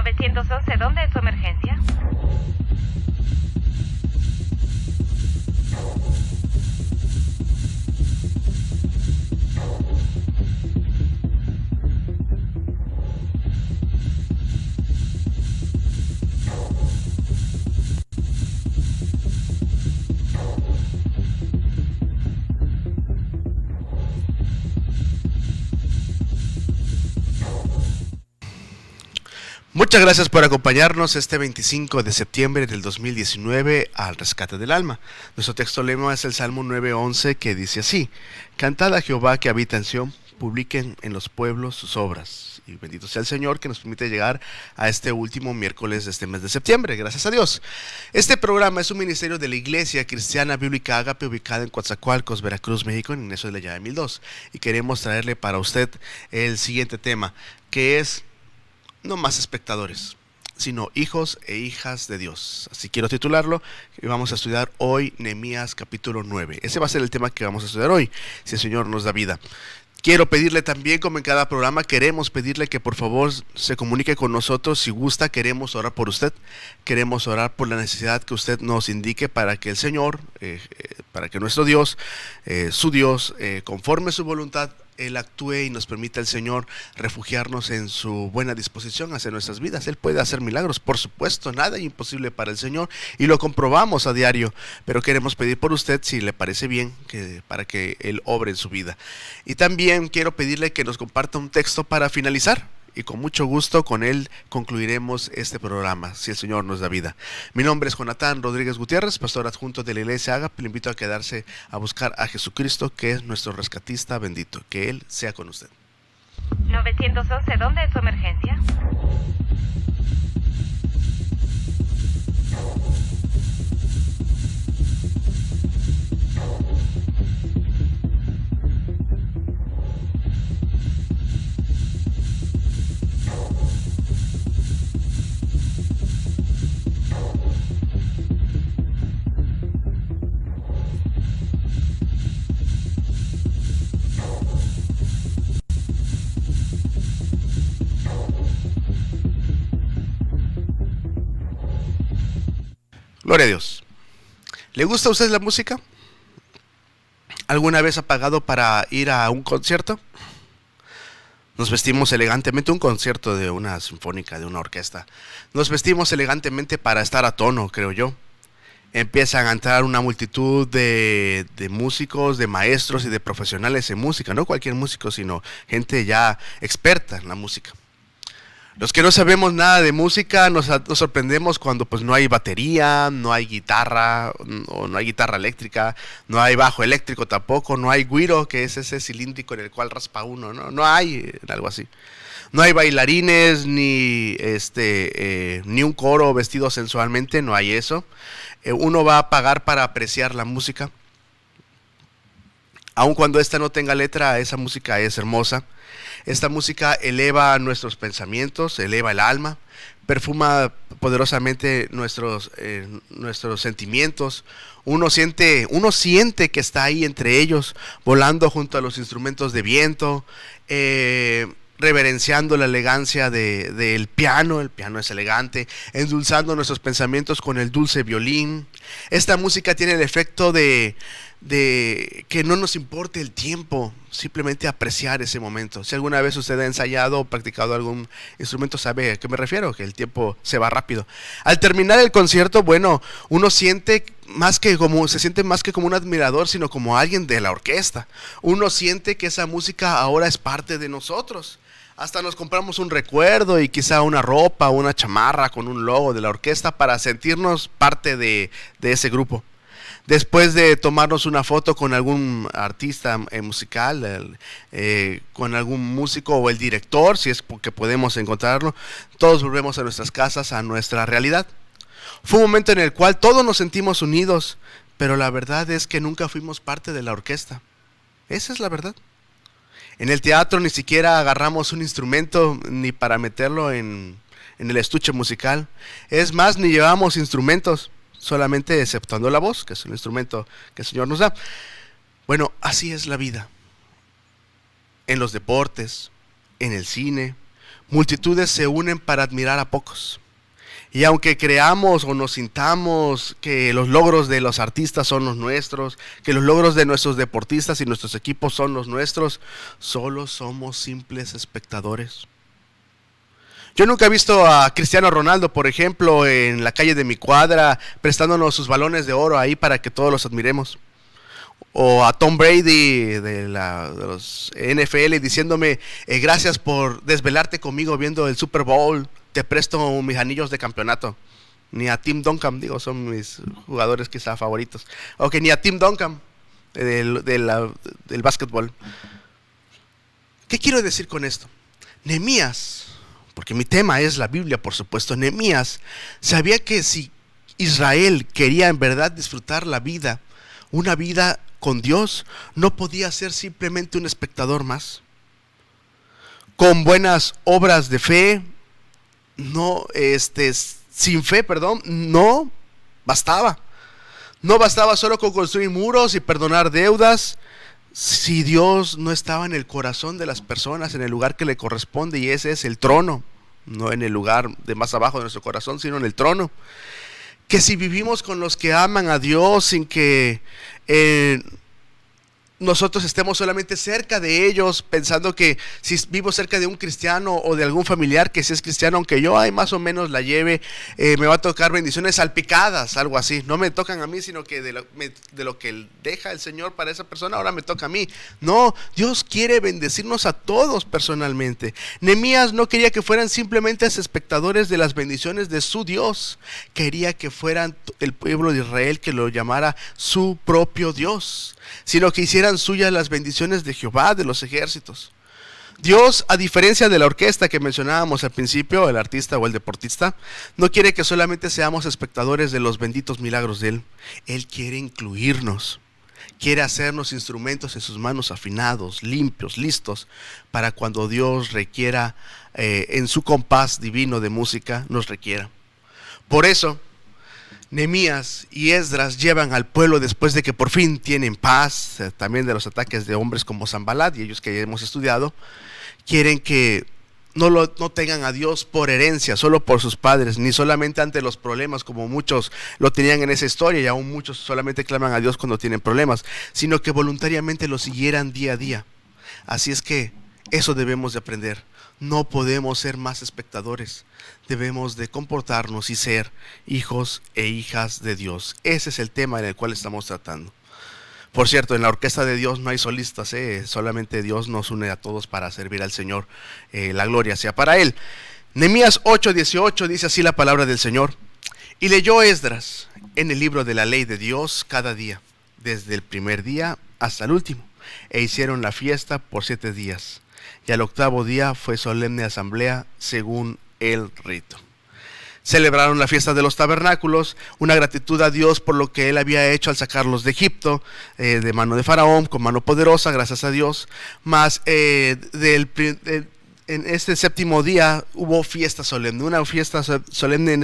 911, ¿dónde es su emergencia? Muchas gracias por acompañarnos este 25 de septiembre del 2019 al Rescate del Alma. Nuestro texto lema es el Salmo 9:11, que dice así: Cantad a Jehová que habita en Sión, publiquen en los pueblos sus obras. Y bendito sea el Señor que nos permite llegar a este último miércoles de este mes de septiembre, gracias a Dios. Este programa es un ministerio de la Iglesia Cristiana Bíblica Ágape, ubicada en Coatzacoalcos, Veracruz, México, en Ignacio de la Llave 1002. Y queremos traerle para usted el siguiente tema, que es: no más espectadores, sino hijos e hijas de Dios. Así quiero titularlo, y vamos a estudiar hoy Nehemías capítulo 9. Ese va a ser el tema que vamos a estudiar hoy, si el Señor nos da vida. Quiero pedirle también, como en cada programa, queremos pedirle que por favor se comunique con nosotros. Si gusta, queremos orar por usted, queremos orar por la necesidad que usted nos indique para que el Señor, para que nuestro Dios, su Dios, conforme su voluntad, Él actúe y nos permita el Señor refugiarnos en su buena disposición hacia nuestras vidas. Él puede hacer milagros, por supuesto, nada es imposible para el Señor, y lo comprobamos a diario, pero queremos pedir por usted, si le parece bien, para que Él obre en su vida. Y también quiero pedirle que nos comparta un texto para finalizar, y con mucho gusto con él concluiremos este programa, si el Señor nos da vida. Mi nombre es Jonathan Rodríguez Gutiérrez, pastor adjunto de la Iglesia Ágape. Le invito a quedarse a buscar a Jesucristo, que es nuestro rescatista bendito. Que Él sea con usted. 911, ¿dónde es su emergencia? Gloria a Dios. ¿Le gusta a usted la música? ¿Alguna vez ha pagado para ir a un concierto? Nos vestimos elegantemente, un concierto de una sinfónica, de una orquesta. Nos vestimos elegantemente para estar a tono, creo yo. Empiezan a entrar una multitud de músicos, de maestros y de profesionales en música. No cualquier músico, sino gente ya experta en la música. Los que no sabemos nada de música nos sorprendemos cuando pues no hay batería, no hay guitarra, o no hay guitarra eléctrica, no hay bajo eléctrico tampoco, no hay güiro, que es ese cilíndrico en el cual raspa uno, no hay algo así. No hay bailarines, ni ni un coro vestido sensualmente, no hay eso. Uno va a pagar para apreciar la música. Aun cuando esta no tenga letra, esa música es hermosa. Esta música eleva nuestros pensamientos, eleva el alma, perfuma poderosamente nuestros sentimientos. Uno siente que está ahí entre ellos, volando junto a los instrumentos de viento, reverenciando la elegancia del piano. El piano es elegante, endulzando nuestros pensamientos con el dulce violín. Esta música tiene el efecto de que no nos importe el tiempo, simplemente apreciar ese momento. Si alguna vez usted ha ensayado o practicado algún instrumento, sabe a qué me refiero, que el tiempo se va rápido. Al terminar el concierto, bueno, uno siente se siente más que como un admirador, sino como alguien de la orquesta. Uno siente que esa música ahora es parte de nosotros. Hasta nos compramos un recuerdo y quizá una ropa, una chamarra con un logo de la orquesta para sentirnos parte de ese grupo. Después de tomarnos una foto con algún artista musical, con algún músico o el director, si es que podemos encontrarlo, todos volvemos a nuestras casas, a nuestra realidad. Fue un momento en el cual todos nos sentimos unidos, pero la verdad es que nunca fuimos parte de la orquesta. Esa es la verdad. En el teatro ni siquiera agarramos un instrumento ni para meterlo en el estuche musical. Es más, ni llevamos instrumentos, solamente exceptuando la voz, que es el instrumento que el Señor nos da. Bueno, así es la vida. En los deportes, en el cine, multitudes se unen para admirar a pocos. Y aunque creamos o nos sintamos que los logros de los artistas son los nuestros, que los logros de nuestros deportistas y nuestros equipos son los nuestros, solo somos simples espectadores. Yo nunca he visto a Cristiano Ronaldo, por ejemplo, en la calle de mi cuadra, prestándonos sus balones de oro ahí para que todos los admiremos. O a Tom Brady de los NFL diciéndome, gracias por desvelarte conmigo viendo el Super Bowl, te presto mis anillos de campeonato. Ni a Tim Duncan, digo, son mis jugadores quizá favoritos. Ok, ni a Tim Duncan del básquetbol. ¿Qué quiero decir con esto? Nehemías, porque mi tema es la Biblia, por supuesto, Nehemías sabía que si Israel quería en verdad disfrutar la vida, una vida con Dios, no podía ser simplemente un espectador más. Con buenas obras de fe, sin fe, no bastaba. No bastaba solo con construir muros y perdonar deudas. Si Dios no estaba en el corazón de las personas, en el lugar que le corresponde, y ese es el trono, no en el lugar de más abajo de nuestro corazón, sino en el trono. Que si vivimos con los que aman a Dios sin que nosotros estemos solamente cerca de ellos, pensando que si vivo cerca de un cristiano o de algún familiar que si es cristiano, aunque yo ahí más o menos la lleve, me va a tocar bendiciones salpicadas, algo así. No me tocan a mí, sino que de lo que deja el Señor para esa persona, ahora me toca a mí. No, Dios quiere bendecirnos a todos personalmente. Nehemías no quería que fueran simplemente espectadores de las bendiciones de su Dios. Quería que fueran el pueblo de Israel que lo llamara su propio Dios, sino que hicieran suyas las bendiciones de Jehová de los ejércitos. Dios, a diferencia de la orquesta que mencionábamos al principio, el artista o el deportista, no quiere que solamente seamos espectadores de los benditos milagros de Él. Él quiere incluirnos, quiere hacernos instrumentos en sus manos afinados, limpios, listos, para cuando Dios requiera, en su compás divino de música, nos requiera. Por eso, Nehemías y Esdras llevan al pueblo después de que por fin tienen paz, también de los ataques de hombres como Sanbalat y ellos que ya hemos estudiado. Quieren que no tengan a Dios por herencia, solo por sus padres, ni solamente ante los problemas como muchos lo tenían en esa historia, y aún muchos solamente claman a Dios cuando tienen problemas, sino que voluntariamente lo siguieran día a día. Así es que eso debemos de aprender. No podemos ser más espectadores, debemos de comportarnos y ser hijos e hijas de Dios. Ese es el tema en el cual estamos tratando. Por cierto, en la orquesta de Dios no hay solistas, solamente Dios nos une a todos para servir al Señor. La gloria sea para Él. Nehemías 8:18 dice así la palabra del Señor. Y leyó Esdras en el libro de la ley de Dios cada día, desde el primer día hasta el último, e hicieron la fiesta por 7 días. Y al 8º día fue solemne asamblea según el rito. Celebraron la fiesta de los tabernáculos, una gratitud a Dios por lo que Él había hecho al sacarlos de Egipto, de mano de Faraón, con mano poderosa, gracias a Dios. Mas en este 7º día hubo fiesta solemne, una fiesta solemne en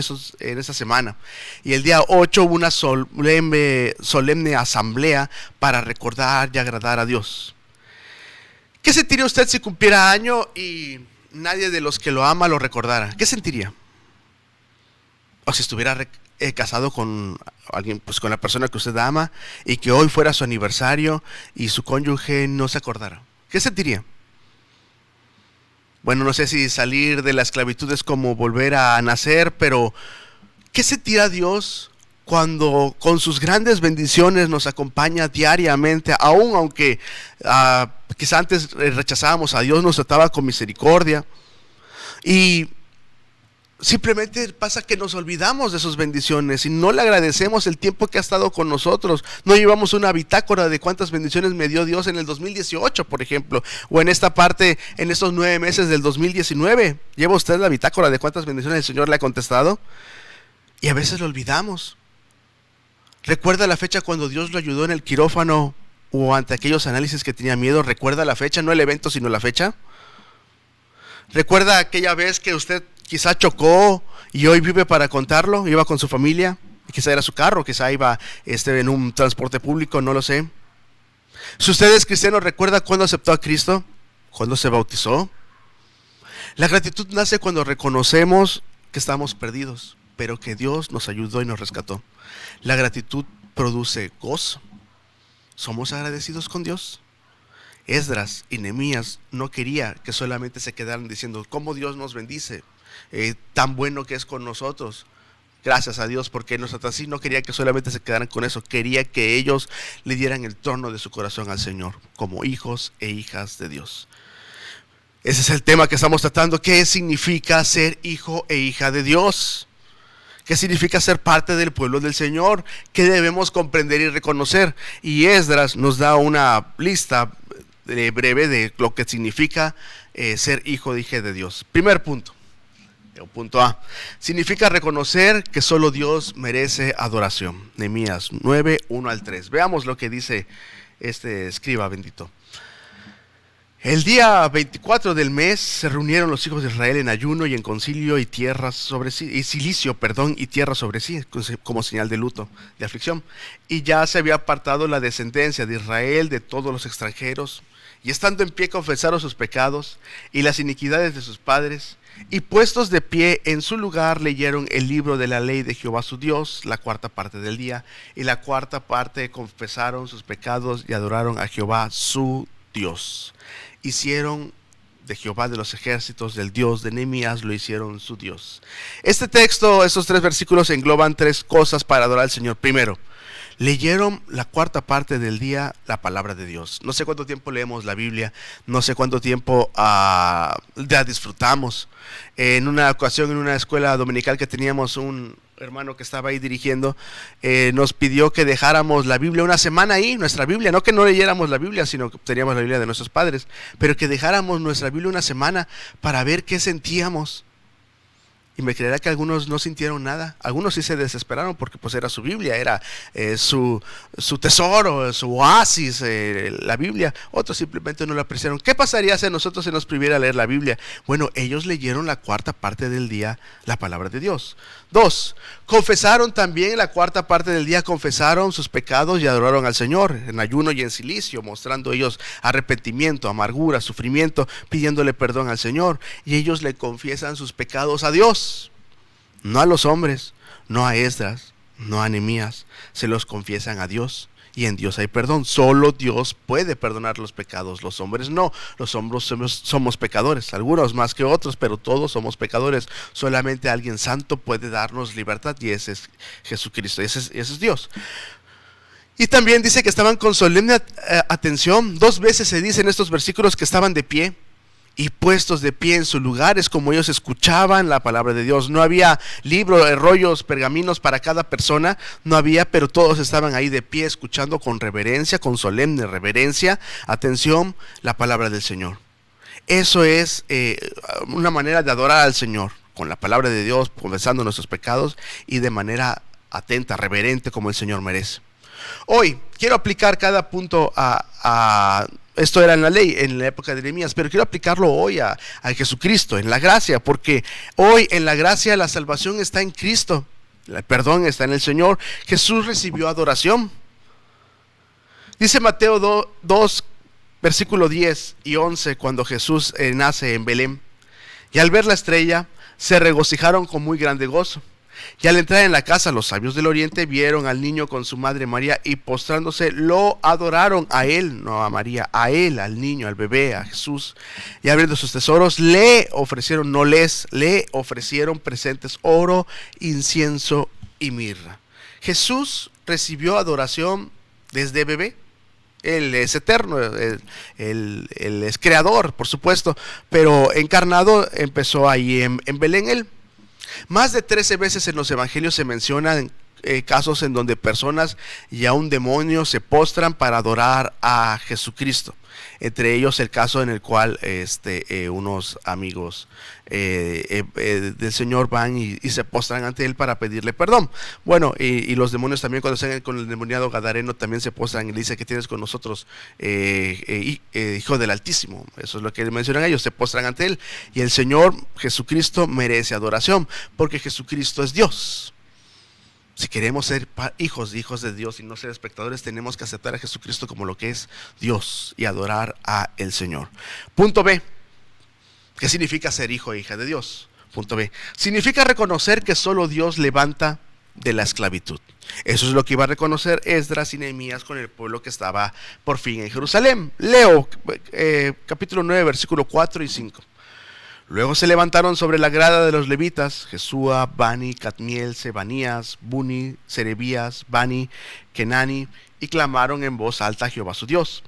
esa semana. Y el día 8 hubo una solemne asamblea para recordar y agradar a Dios. ¿Qué sentiría usted si cumpliera año y nadie de los que lo ama lo recordara? ¿Qué sentiría? O si estuviera casado con alguien, pues con la persona que usted ama, y que hoy fuera su aniversario y su cónyuge no se acordara. ¿Qué sentiría? Bueno, no sé si salir de la esclavitud es como volver a nacer, pero ¿qué sentirá Dios cuando con sus grandes bendiciones nos acompaña diariamente, aunque quizá antes rechazábamos a Dios, nos trataba con misericordia? Y simplemente pasa que nos olvidamos de sus bendiciones y no le agradecemos el tiempo que ha estado con nosotros. No llevamos una bitácora de cuántas bendiciones me dio Dios en el 2018, por ejemplo, o en esta parte, en estos 9 meses del 2019. ¿Lleva usted la bitácora de cuántas bendiciones el Señor le ha contestado? Y a veces lo olvidamos. ¿Recuerda la fecha cuando Dios lo ayudó en el quirófano o ante aquellos análisis que tenía miedo? ¿Recuerda la fecha? No el evento, sino la fecha. ¿Recuerda aquella vez que usted quizá chocó y hoy vive para contarlo? Iba con su familia, quizá era su carro, quizá iba en un transporte público, no lo sé. Si usted es cristiano, ¿recuerda cuándo aceptó a Cristo? ¿Cuándo se bautizó? La gratitud nace cuando reconocemos que estamos perdidos, pero que Dios nos ayudó y nos rescató. La gratitud produce gozo. ¿Somos agradecidos con Dios? Esdras y Nehemías no quería que solamente se quedaran diciendo cómo Dios nos bendice, tan bueno que es con nosotros. Gracias a Dios porque nosotros así no quería que solamente se quedaran con eso, quería que ellos le dieran el trono de su corazón al Señor, como hijos e hijas de Dios. Ese es el tema que estamos tratando. ¿Qué significa ser hijo e hija de Dios? ¿Qué significa ser parte del pueblo del Señor? ¿Qué debemos comprender y reconocer? Y Esdras nos da una lista breve de lo que significa ser hijo e hija de Dios. Primer punto. Punto A. Significa reconocer que solo Dios merece adoración. Nehemías 9, 1 al 3. Veamos lo que dice este escriba bendito. El día 24 del mes se reunieron los hijos de Israel en ayuno y en concilio y tierra sobre sí, y silicio, y tierra sobre sí, como señal de luto, de aflicción. Y ya se había apartado la descendencia de Israel de todos los extranjeros, y estando en pie confesaron sus pecados y las iniquidades de sus padres, y puestos de pie en su lugar leyeron el libro de la ley de Jehová su Dios, la cuarta parte del día, y la cuarta parte confesaron sus pecados y adoraron a Jehová su Dios. Hicieron de Jehová de los ejércitos, del Dios de Nehemías, lo hicieron su Dios. Este texto, estos 3 versículos engloban 3 cosas para adorar al Señor. Primero, leyeron la cuarta parte del día la palabra de Dios. No sé cuánto tiempo leemos la Biblia, no sé cuánto tiempo la disfrutamos. En una ocasión, en una escuela dominical que teníamos, un hermano que estaba ahí dirigiendo, nos pidió que dejáramos la Biblia una semana ahí, nuestra Biblia, no que no leyéramos la Biblia, sino que teníamos la Biblia de nuestros padres, pero que dejáramos nuestra Biblia una semana para ver qué sentíamos. Y me creerá que algunos no sintieron nada, algunos sí se desesperaron porque pues era su Biblia, era su tesoro, su oasis, la Biblia. Otros simplemente no la apreciaron. ¿Qué pasaría si a nosotros se nos prohibiera leer la Biblia? Bueno, ellos leyeron la cuarta parte del día la palabra de Dios. 2, confesaron también la cuarta parte del día, confesaron sus pecados y adoraron al Señor en ayuno y en silicio, mostrando ellos arrepentimiento, amargura, sufrimiento, pidiéndole perdón al Señor. Y ellos le confiesan sus pecados a Dios, no a los hombres, no a Esdras, no a Nehemías, se los confiesan a Dios. Y en Dios hay perdón. Solo Dios puede perdonar los pecados. Los hombres no. Los hombres somos pecadores. Algunos más que otros, pero todos somos pecadores. Solamente alguien santo puede darnos libertad, y ese es Jesucristo. Ese es Dios. Y también dice que estaban con solemne atención. 2 veces se dice en estos versículos que estaban de pie y puestos de pie en sus lugares, como ellos escuchaban la palabra de Dios. No había libros, rollos, pergaminos para cada persona, no había, pero todos estaban ahí de pie escuchando con reverencia, con solemne reverencia, atención, la palabra del Señor. Eso es una manera de adorar al Señor, con la palabra de Dios, confesando nuestros pecados y de manera atenta, reverente, como el Señor merece. Hoy quiero aplicar cada punto esto era en la ley, en la época de Nehemías, pero quiero aplicarlo hoy a Jesucristo, en la gracia, porque hoy en la gracia la salvación está en Cristo, el perdón está en el Señor. Jesús recibió adoración. Dice Mateo 2, versículo 10 y 11, cuando Jesús nace en Belén, y al ver la estrella se regocijaron con muy grande gozo. Y al entrar en la casa, los sabios del oriente vieron al niño con su madre María, y postrándose lo adoraron a él, no a María, a él, al niño, al bebé, a Jesús. Y abriendo sus tesoros le ofrecieron presentes, oro, incienso y mirra. Jesús recibió adoración desde bebé. Él es eterno, él es creador, por supuesto, pero encarnado empezó ahí en Belén él. Más de 13 veces en los evangelios se mencionan casos en donde personas y aún demonios se postran para adorar a Jesucristo. Entre ellos el caso en el cual unos amigos del Señor van y se postran ante él para pedirle perdón. Bueno, y los demonios también, cuando están con el demoniado gadareno, también se postran y le dicen: ¿qué tienes con nosotros, hijo del Altísimo? Eso es lo que mencionan ellos, se postran ante él. Y el Señor Jesucristo merece adoración, porque Jesucristo es Dios. Si queremos ser hijos de Dios y no ser espectadores, tenemos que aceptar a Jesucristo como lo que es Dios y adorar a el Señor. Punto B. ¿Qué significa ser hijo e hija de Dios? Punto B. Significa reconocer que solo Dios levanta de la esclavitud. Eso es lo que iba a reconocer Esdras y Nehemías con el pueblo que estaba por fin en Jerusalén. Leo capítulo 9, versículo 4 y 5. Luego se levantaron sobre la grada de los levitas Jesúa, Bani, Cadmiel, Sebanías, Buni, Serebías, Bani, Kenani, y clamaron en voz alta a Jehová su Dios.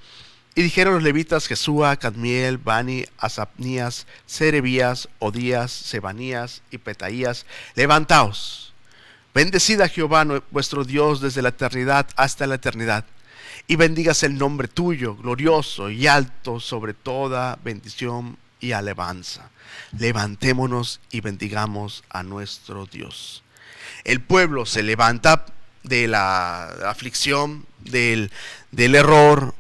Y dijeron los levitas Jesúa, Cadmiel, Bani, Asapnías, Serebías, Odías, Sebanías y Petaías: levantaos, bendecid a Jehová vuestro Dios desde la eternidad hasta la eternidad, y bendígase el nombre tuyo, glorioso y alto sobre toda bendición y alabanza. Levantémonos y bendigamos a nuestro Dios. El pueblo se levanta de la aflicción, del error,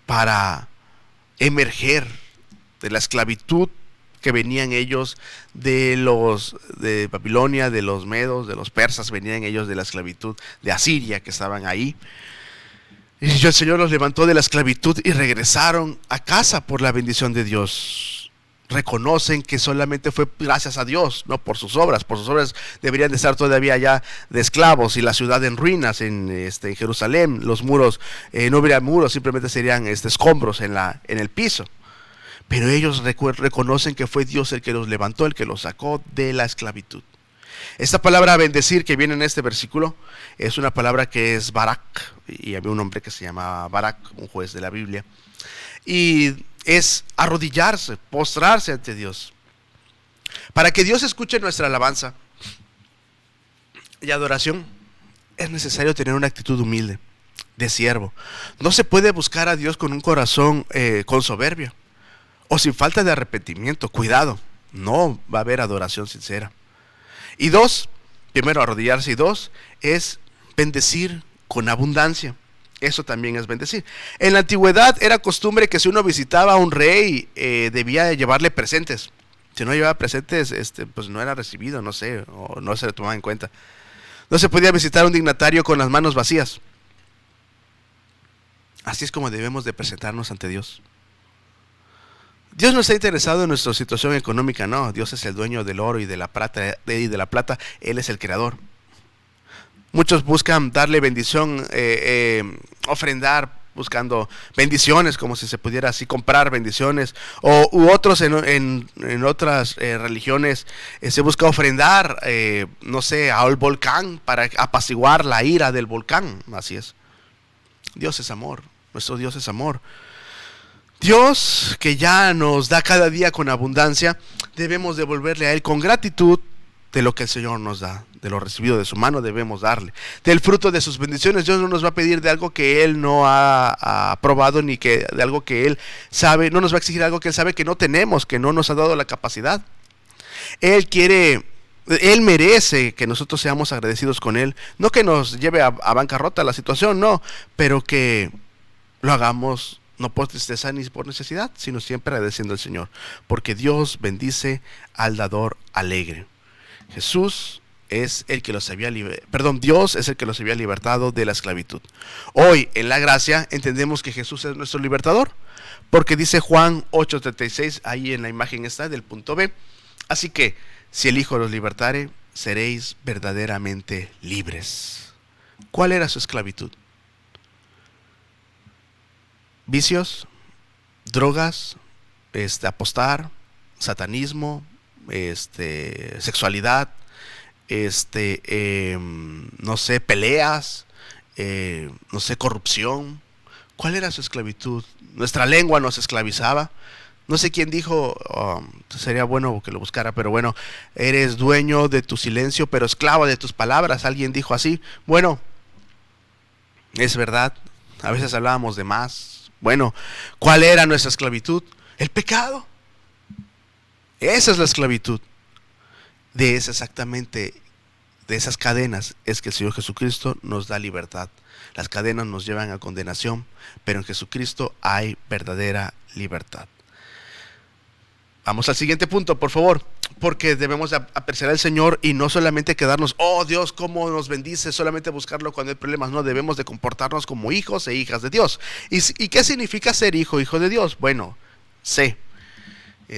para emerger de la esclavitud que venían ellos de Babilonia, de los medos, de los persas, venían ellos de la esclavitud de Asiria que estaban ahí. Y el Señor los levantó de la esclavitud y regresaron a casa por la bendición de Dios. Reconocen que solamente fue gracias a Dios, no por sus obras. Por sus obras deberían de estar todavía allá de esclavos y la ciudad en ruinas en Jerusalén. Los muros, no habría muros, simplemente serían escombros en el piso. Pero ellos reconocen que fue Dios el que los levantó, el que los sacó de la esclavitud. Esta palabra bendecir que viene en este versículo es una palabra que es Barak, y había un hombre que se llamaba Barak, un juez de la Biblia, y es arrodillarse, postrarse ante Dios. Para que Dios escuche nuestra alabanza y adoración, es necesario tener una actitud humilde, de siervo. No se puede buscar a Dios con un corazón con soberbia o sin falta de arrepentimiento. Cuidado, no va a haber adoración sincera. Y dos, primero arrodillarse, y dos, es bendecir con abundancia. Eso también es bendecir. En la antigüedad era costumbre que si uno visitaba a un rey, debía llevarle presentes. Si no llevaba presentes, pues no era recibido, no sé, o no se le tomaba en cuenta. No se podía visitar a un dignatario con las manos vacías. Así es como debemos de presentarnos ante Dios. Dios no está interesado en nuestra situación económica, no. Dios es el dueño del oro y de la plata, Él es el creador. Muchos buscan darle bendición, ofrendar, buscando bendiciones, como si se pudiera así comprar bendiciones. U otros en otras religiones se busca ofrendar, no sé, al volcán para apaciguar la ira del volcán. Así es. Dios es amor, nuestro Dios es amor. Dios, que ya nos da cada día con abundancia, debemos devolverle a Él con gratitud de lo que el Señor nos da. De lo recibido de su mano debemos darle. Del fruto de sus bendiciones. Dios no nos va a pedir de algo que Él no ha probado, ni que de algo que Él sabe. No nos va a exigir algo que Él sabe que no tenemos, que no nos ha dado la capacidad. Él merece que nosotros seamos agradecidos con Él. No que nos lleve a bancarrota la situación, no, pero que lo hagamos no por tristeza ni por necesidad, sino siempre agradeciendo al Señor, porque Dios bendice al dador alegre. Jesús es el que los había Dios es el que los había libertado de la esclavitud. Hoy en la gracia entendemos que Jesús es nuestro libertador, porque dice Juan 8:36, ahí en la imagen está del punto B: así que si el Hijo los libertare, seréis verdaderamente libres. ¿Cuál era su esclavitud? Vicios, drogas, apostar, satanismo, sexualidad, no sé, peleas, no sé, corrupción. ¿Cuál era su esclavitud? Nuestra lengua nos esclavizaba. No sé quién dijo, sería bueno que lo buscara, pero bueno, eres dueño de tu silencio, pero esclavo de tus palabras. Alguien dijo así. Bueno, es verdad, a veces hablábamos de más. Bueno, ¿cuál era nuestra esclavitud? El pecado. Esa es la esclavitud. De esas cadenas es que el Señor Jesucristo nos da libertad. Las cadenas nos llevan a condenación, pero en Jesucristo hay verdadera libertad. Vamos al siguiente punto, por favor, porque debemos apreciar al Señor y no solamente quedarnos, oh Dios, cómo nos bendice, solamente buscarlo cuando hay problemas. No, debemos de comportarnos como hijos e hijas de Dios. ¿Y qué significa ser hijo de Dios? Bueno, sé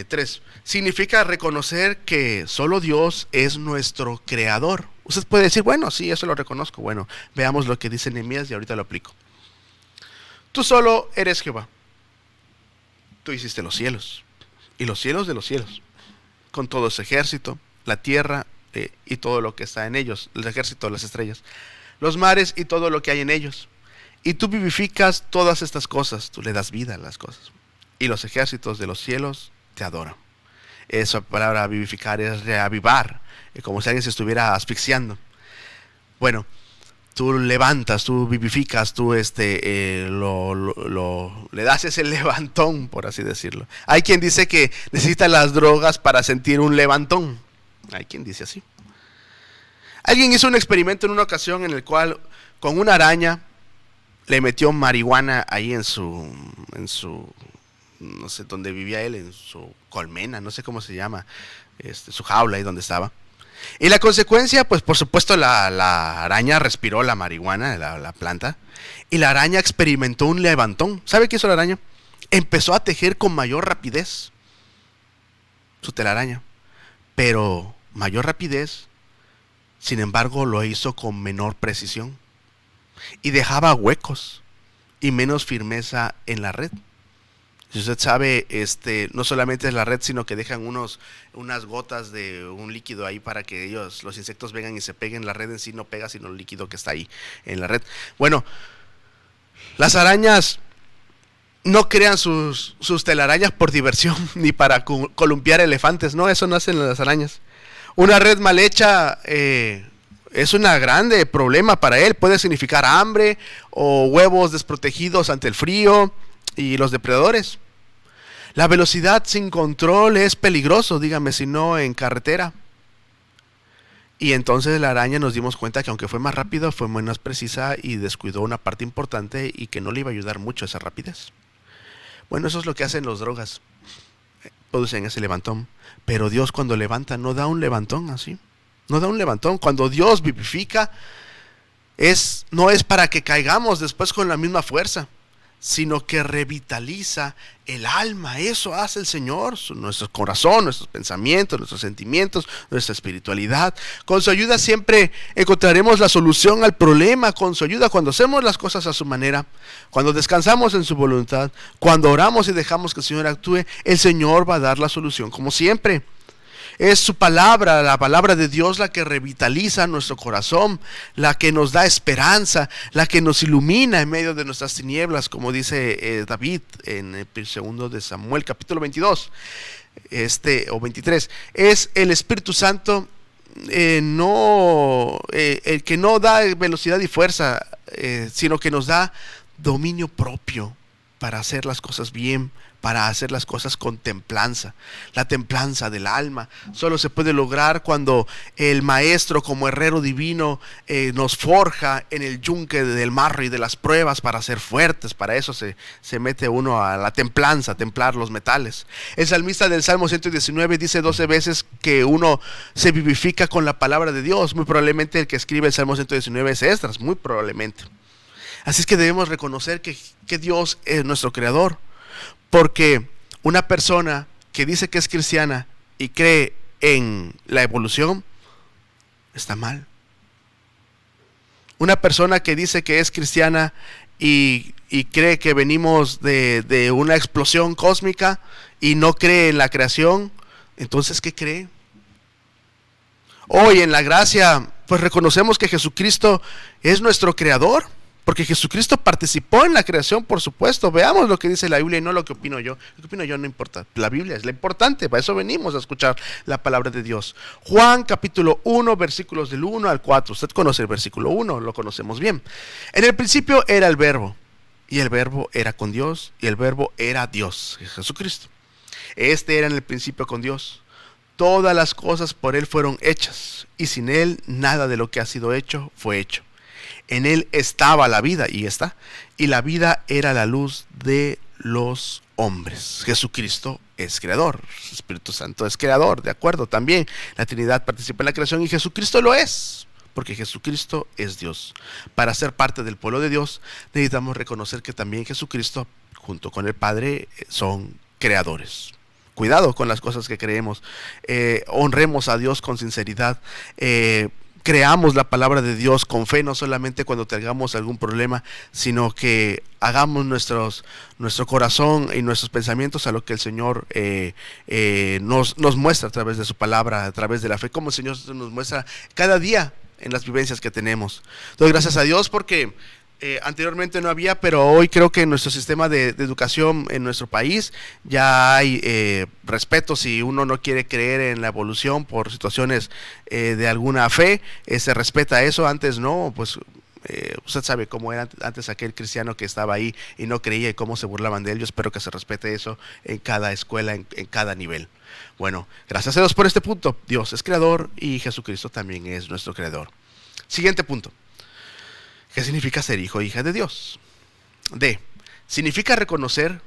3. Significa reconocer que solo Dios es nuestro creador. Usted puede decir, bueno, sí, eso lo reconozco. Bueno, veamos lo que dice Nehemías y ahorita lo aplico. Tú solo eres Jehová. Tú hiciste los cielos y los cielos de los cielos, con todo ese ejército, la tierra y todo lo que está en ellos, el ejército de las estrellas, los mares y todo lo que hay en ellos. Y tú vivificas todas estas cosas, tú le das vida a las cosas. Y los ejércitos de los cielos te adoran. Esa palabra vivificar es reavivar, como si alguien se estuviera asfixiando. Bueno, tú levantas, tú vivificas, tú le das ese levantón, por así decirlo. Hay quien dice que necesita las drogas para sentir un levantón. Hay quien dice así. Alguien hizo un experimento en una ocasión en el cual con una araña le metió marihuana ahí en su no sé dónde vivía él, en su colmena, no sé cómo se llama, su jaula ahí donde estaba. Y la consecuencia, pues por supuesto la araña respiró la marihuana, la planta, y la araña experimentó un levantón. ¿Sabe qué hizo la araña? Empezó a tejer con mayor rapidez su telaraña, pero mayor rapidez, sin embargo lo hizo con menor precisión y dejaba huecos y menos firmeza en la red. Si usted sabe, no solamente es la red, sino que dejan unas gotas de un líquido ahí para que los insectos vengan y se peguen. La red en sí no pega, sino el líquido que está ahí en la red. Bueno, las arañas no crean sus telarañas por diversión, ni para columpiar elefantes. No, eso no hacen las arañas. Una red mal hecha es un grande problema para él. Puede significar hambre o huevos desprotegidos ante el frío y los depredadores. La velocidad sin control es peligroso, dígame si no en carretera. Y entonces la araña nos dimos cuenta que aunque fue más rápido, fue menos precisa y descuidó una parte importante y que no le iba a ayudar mucho esa rapidez. Bueno, eso es lo que hacen los drogas. Producen ese levantón. Pero Dios cuando levanta no da un levantón así. No da un levantón. Cuando Dios vivifica, no es para que caigamos después con la misma fuerza, sino que revitaliza el alma. Eso hace el Señor, nuestro corazón, nuestros pensamientos, nuestros sentimientos, nuestra espiritualidad. Con su ayuda siempre encontraremos la solución al problema. Con su ayuda, cuando hacemos las cosas a su manera, cuando descansamos en su voluntad, cuando oramos y dejamos que el Señor actúe, el Señor va a dar la solución como siempre. Es su palabra, la palabra de Dios, la que revitaliza nuestro corazón, la que nos da esperanza, la que nos ilumina en medio de nuestras tinieblas, como dice David en el segundo de Samuel, capítulo 22, o 23. Es el Espíritu Santo, el que no da velocidad y fuerza, sino que nos da dominio propio para hacer las cosas bien, para hacer las cosas con templanza. La templanza del alma solo se puede lograr cuando el maestro como herrero divino nos forja en el yunque del marro y de las pruebas para ser fuertes. Para eso se mete uno a la templanza, a templar los metales. El salmista del Salmo 119 dice 12 veces que uno se vivifica con la palabra de Dios. Muy probablemente el que escribe el Salmo 119 es Esdras, muy probablemente. Así es que debemos reconocer que Dios es nuestro creador. Porque una persona que dice que es cristiana y cree en la evolución, está mal. Una persona que dice que es cristiana y cree que venimos de una explosión cósmica y no cree en la creación, entonces ¿qué cree? Hoy en la gracia, pues reconocemos que Jesucristo es nuestro creador. Porque Jesucristo participó en la creación, por supuesto. Veamos lo que dice la Biblia y no lo que opino yo. Lo que opino yo no importa. La Biblia es lo importante. Para eso venimos a escuchar la palabra de Dios. Juan capítulo 1, versículos del 1 al 4. Usted conoce el versículo 1, lo conocemos bien. En el principio era el Verbo. Y el Verbo era con Dios. Y el Verbo era Dios, Jesucristo. Este era en el principio con Dios. Todas las cosas por Él fueron hechas. Y sin Él nada de lo que ha sido hecho fue hecho. En Él estaba la vida, y está, y la vida era la luz de los hombres. Jesucristo es creador, el Espíritu Santo es creador, de acuerdo, también la Trinidad participa en la creación y Jesucristo lo es, porque Jesucristo es Dios. Para ser parte del pueblo de Dios necesitamos reconocer que también Jesucristo, junto con el Padre, son creadores. cuidado con las cosas que creemos, honremos a Dios con sinceridad, creamos la palabra de Dios con fe, no solamente cuando tengamos algún problema, sino que hagamos nuestro corazón y nuestros pensamientos a lo que el Señor nos muestra a través de su palabra, a través de la fe, como el Señor nos muestra cada día en las vivencias que tenemos. Doy gracias a Dios porque anteriormente no había, pero hoy creo que en nuestro sistema de educación en nuestro país ya hay respeto. Si uno no quiere creer en la evolución por situaciones de alguna fe, se respeta eso. Antes no, pues usted sabe cómo era antes aquel cristiano que estaba ahí y no creía y cómo se burlaban de él. Yo espero que se respete eso en cada escuela, en cada nivel. Bueno, gracias a Dios por este punto. Dios es creador y Jesucristo también es nuestro creador. Siguiente punto. ¿Qué significa ser hijo o hija de Dios? D. Significa reconocer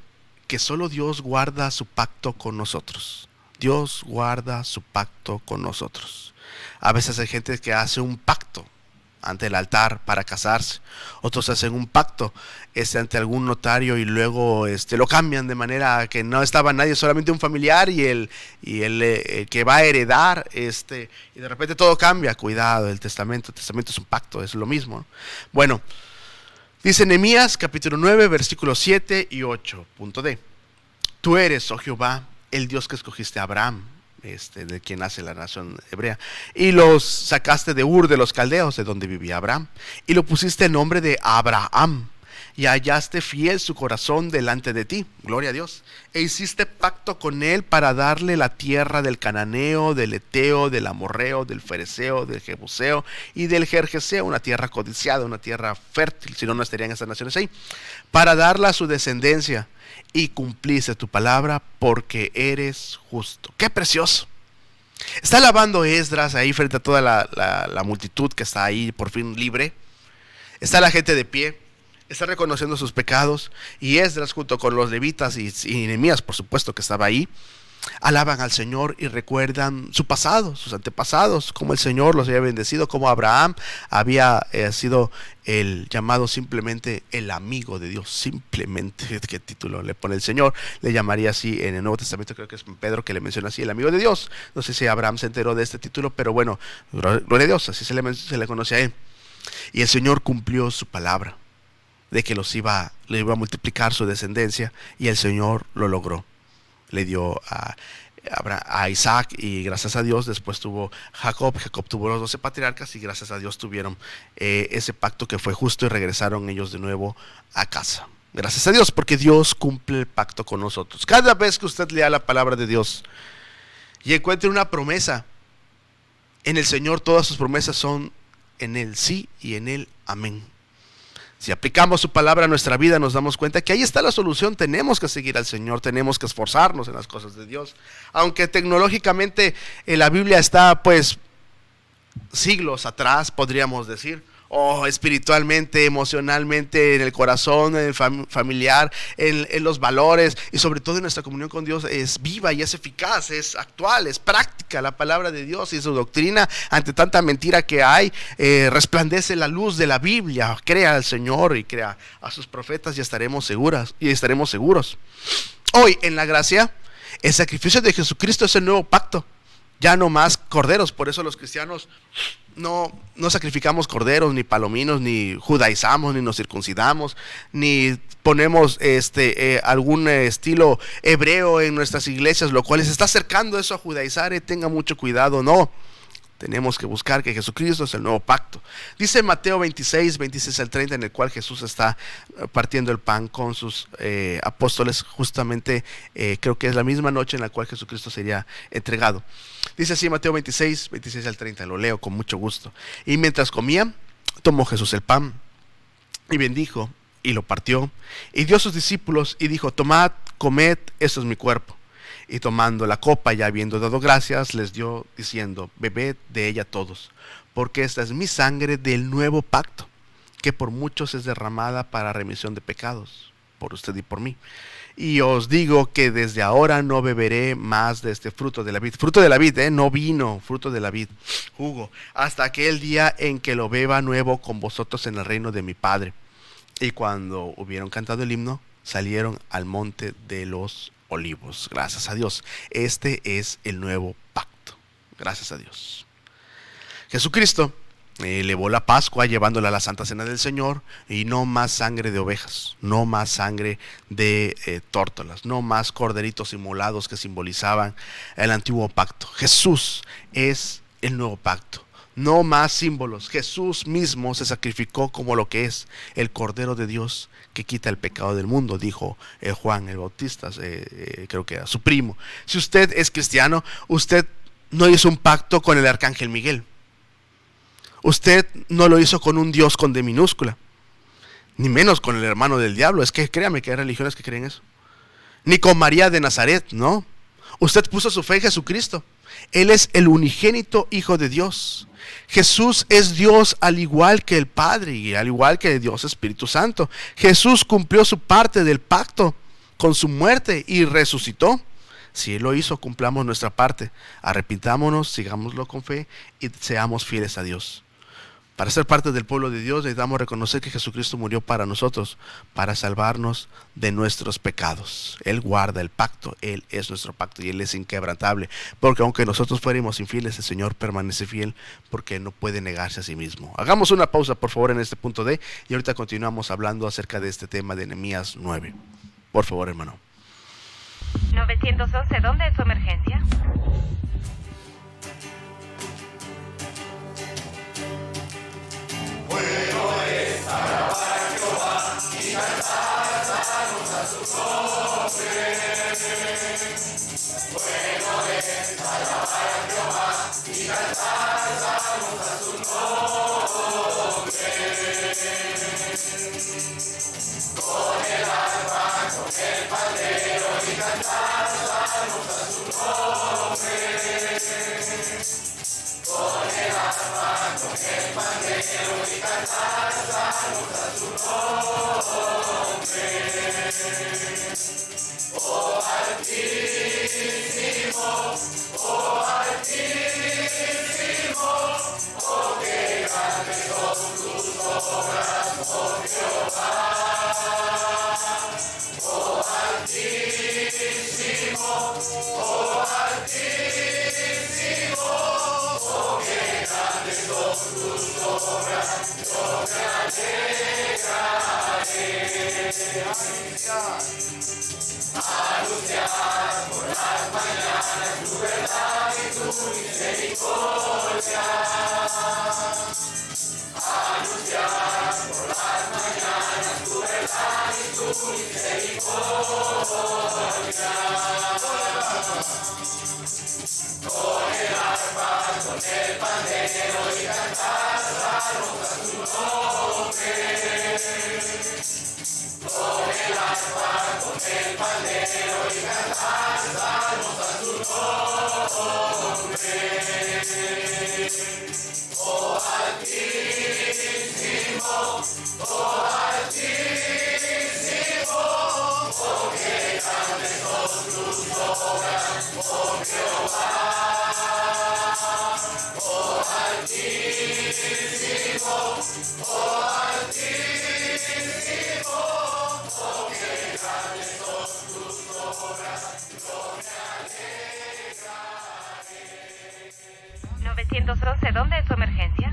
que solo Dios guarda su pacto con nosotros. Dios guarda su pacto con nosotros. A veces hay gente que hace un pacto ante el altar para casarse. Otros hacen un pacto ante algún notario y luego lo cambian de manera que no estaba nadie, solamente un familiar y el que va a heredar, y de repente todo cambia. Cuidado, el testamento es un pacto, es lo mismo, ¿no? Bueno, dice Nehemías capítulo 9 versículos 7 y 8, punto D. Tú eres, oh Jehová, el Dios que escogiste a Abraham, de quien nace la nación hebrea, y los sacaste de Ur de los caldeos, de donde vivía Abraham, y lo pusiste en nombre de Abraham, y hallaste fiel su corazón delante de ti, gloria a Dios, e hiciste pacto con él para darle la tierra del cananeo, del eteo, del amorreo, del fereceo, del jebuseo y del jerjeseo, una tierra codiciada, una tierra fértil, si no, no estarían estas naciones ahí, para darla a su descendencia, y cumpliste tu palabra porque eres justo. ¡Qué precioso! Está alabando Esdras ahí frente a toda la multitud que está ahí por fin libre. Está la gente de pie, está reconociendo sus pecados, y Esdras junto con los levitas y Nehemías, por supuesto, que estaba ahí, alaban al Señor y recuerdan su pasado, sus antepasados, cómo el Señor los había bendecido, cómo Abraham había sido el llamado simplemente el amigo de Dios. Simplemente, qué título le pone el Señor, le llamaría así en el Nuevo Testamento. Creo que es Pedro que le menciona así, el amigo de Dios. No sé si Abraham se enteró de este título, pero bueno, gloria a Dios, así se le conoce a él. Y el Señor cumplió su palabra de que le iba a multiplicar su descendencia, y el Señor lo logró. Le dio a Isaac, y gracias a Dios después tuvo Jacob tuvo los 12 patriarcas, y gracias a Dios tuvieron ese pacto que fue justo, y regresaron ellos de nuevo a casa. Gracias a Dios, porque Dios cumple el pacto con nosotros. Cada vez que usted lea la palabra de Dios y encuentre una promesa en el Señor, todas sus promesas son en el sí y en el amén. Si aplicamos su palabra a nuestra vida, nos damos cuenta que ahí está la solución. Tenemos que seguir al Señor, tenemos que esforzarnos en las cosas de Dios. Aunque tecnológicamente la Biblia está pues siglos atrás, podríamos decir, o espiritualmente, emocionalmente, en el corazón, en el familiar, en los valores, y sobre todo en nuestra comunión con Dios, es viva y es eficaz, es actual, es práctica. La palabra de Dios y su doctrina, ante tanta mentira que hay, resplandece la luz de la Biblia. Crea al Señor y crea a sus profetas, y estaremos seguros. Hoy en la gracia, el sacrificio de Jesucristo es el nuevo pacto. Ya no más corderos. Por eso los cristianos no sacrificamos corderos, ni palominos, ni judaizamos, ni nos circuncidamos, ni ponemos algún estilo hebreo en nuestras iglesias, lo cual se está acercando eso a judaizar. Tenga mucho cuidado, no. Tenemos que buscar que Jesucristo es el nuevo pacto. Dice Mateo 26 al 30, en el cual Jesús está partiendo el pan con sus apóstoles, justamente creo que es la misma noche en la cual Jesucristo sería entregado. Dice así Mateo 26 al 30, lo leo con mucho gusto. Y mientras comía, tomó Jesús el pan y bendijo y lo partió y dio a sus discípulos y dijo: tomad, comed, esto es mi cuerpo. Y tomando la copa, ya habiendo dado gracias, les dio diciendo: bebed de ella todos, porque esta es mi sangre del nuevo pacto, que por muchos es derramada para remisión de pecados, por usted y por mí. Y os digo que desde ahora no beberé más de este fruto de la vid, no vino, fruto de la vid, jugo, hasta aquel día en que lo beba nuevo con vosotros en el reino de mi Padre. Y cuando hubieron cantado el himno, salieron al monte de los Olivos. Gracias a Dios. Este es el nuevo pacto. Gracias a Dios. Jesucristo elevó la Pascua llevándola a la Santa Cena del Señor, y no más sangre de ovejas, no más sangre de tórtolas, no más corderitos inmolados que simbolizaban el antiguo pacto. Jesús es el nuevo pacto. No más símbolos. Jesús mismo se sacrificó como lo que es el Cordero de Dios que quita el pecado del mundo, dijo Juan el Bautista, creo que era su primo. Si usted es cristiano, usted no hizo un pacto con el arcángel Miguel. Usted no lo hizo con un Dios con D minúscula, ni menos con el hermano del diablo. Es que créame que hay religiones que creen eso. Ni con María de Nazaret, no. Usted puso su fe en Jesucristo. Él es el unigénito Hijo de Dios. Jesús es Dios al igual que el Padre y al igual que Dios Espíritu Santo. Jesús cumplió su parte del pacto con su muerte y resucitó. Si Él lo hizo, cumplamos nuestra parte. Arrepintámonos, sigámoslo con fe y seamos fieles a Dios. Para ser parte del pueblo de Dios necesitamos reconocer que Jesucristo murió para nosotros, para salvarnos de nuestros pecados. Él guarda el pacto, Él es nuestro pacto y Él es inquebrantable. Porque aunque nosotros fuéramos infieles, el Señor permanece fiel porque Él no puede negarse a sí mismo. Hagamos una pausa, por favor, en este punto D, y ahorita continuamos hablando acerca de este tema de Nehemías 9. Por favor, hermano. 911, ¿dónde es su emergencia? ¿Dónde es su emergencia?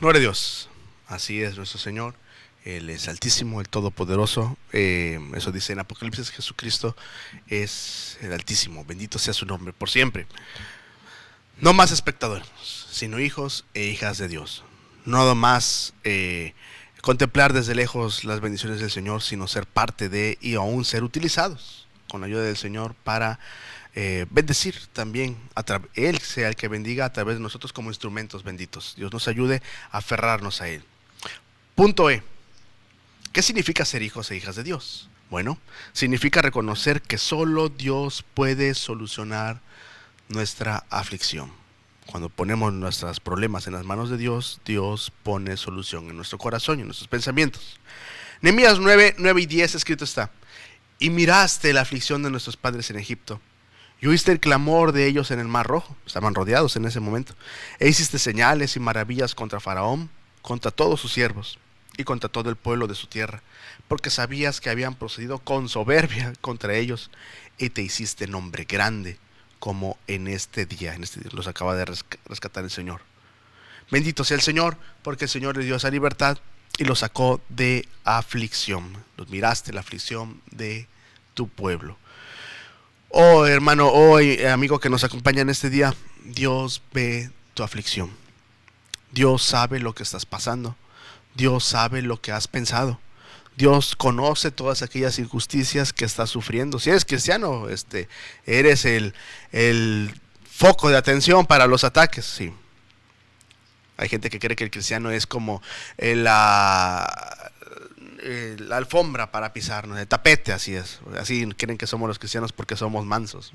Gloria a Dios. Así es nuestro Señor. Él es altísimo, el todopoderoso. Eso dice en Apocalipsis: Jesucristo es el altísimo. Bendito sea su nombre por siempre. No más espectadores, sino hijos e hijas de Dios. No más contemplar desde lejos las bendiciones del Señor, sino ser parte de y aún ser utilizados con la ayuda del Señor para bendecir también. Él sea el que bendiga a través de nosotros como instrumentos benditos. Dios nos ayude a aferrarnos a Él. Punto E. ¿Qué significa ser hijos e hijas de Dios? Bueno, significa reconocer que solo Dios puede solucionar nuestra aflicción. Cuando ponemos nuestros problemas en las manos de Dios, Dios pone solución en nuestro corazón y en nuestros pensamientos. Nehemías 9:10 escrito está: y miraste la aflicción de nuestros padres en Egipto, y oíste el clamor de ellos en el mar rojo. Estaban rodeados en ese momento. E hiciste señales y maravillas contra Faraón, contra todos sus siervos y contra todo el pueblo de su tierra, porque sabías que habían procedido con soberbia contra ellos, y te hiciste nombre grande, como en este día los acaba de rescatar el Señor. Bendito sea el Señor, porque el Señor le dio esa libertad y los sacó de aflicción. Los miraste la aflicción de tu pueblo. Oh hermano, oh amigo que nos acompaña en este día, Dios ve tu aflicción. Dios sabe lo que estás pasando. Dios sabe lo que has pensado. Dios conoce todas aquellas injusticias que estás sufriendo. Si eres cristiano, eres el foco de atención para los ataques. Sí. Hay gente que cree que el cristiano es como la alfombra para pisarnos, el tapete, así es. Así creen que somos los cristianos porque somos mansos.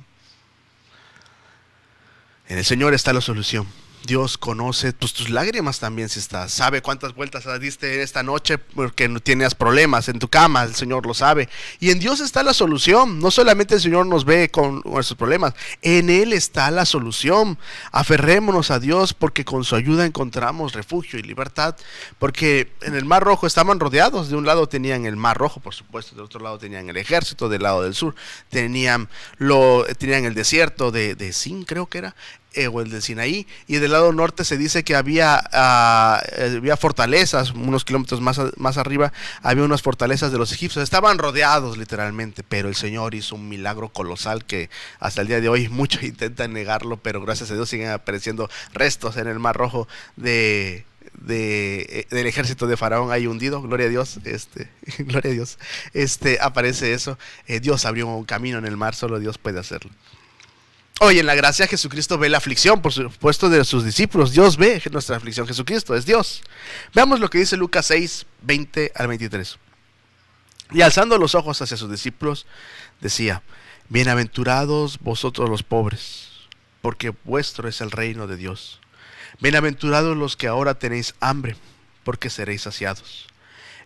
En el Señor está la solución. Dios conoce tus lágrimas también, si estás. Sabe cuántas vueltas diste esta noche porque no tenías problemas en tu cama. El Señor lo sabe. Y en Dios está la solución. No solamente el Señor nos ve con nuestros problemas, en Él está la solución. Aferrémonos a Dios, porque con su ayuda encontramos refugio y libertad. Porque en el Mar Rojo estaban rodeados. De un lado tenían el Mar Rojo, por supuesto. Del otro lado tenían el ejército. Del lado del sur tenían el desierto de Sin, creo que era, o el del Sinaí, y del lado norte se dice que había fortalezas, unos kilómetros más arriba, había unas fortalezas de los egipcios. Estaban rodeados literalmente, pero el Señor hizo un milagro colosal que hasta el día de hoy muchos intentan negarlo, pero gracias a Dios siguen apareciendo restos en el Mar Rojo del ejército de Faraón ahí hundido. Gloria a Dios, gloria a Dios. Aparece eso. Dios abrió un camino en el mar, solo Dios puede hacerlo. Hoy en la gracia Jesucristo ve la aflicción, por supuesto, de sus discípulos. Dios ve nuestra aflicción. Jesucristo es Dios. Veamos lo que dice Lucas 6, 20 al 23. Y alzando los ojos hacia sus discípulos, decía: bienaventurados vosotros los pobres, porque vuestro es el reino de Dios. Bienaventurados los que ahora tenéis hambre, porque seréis saciados.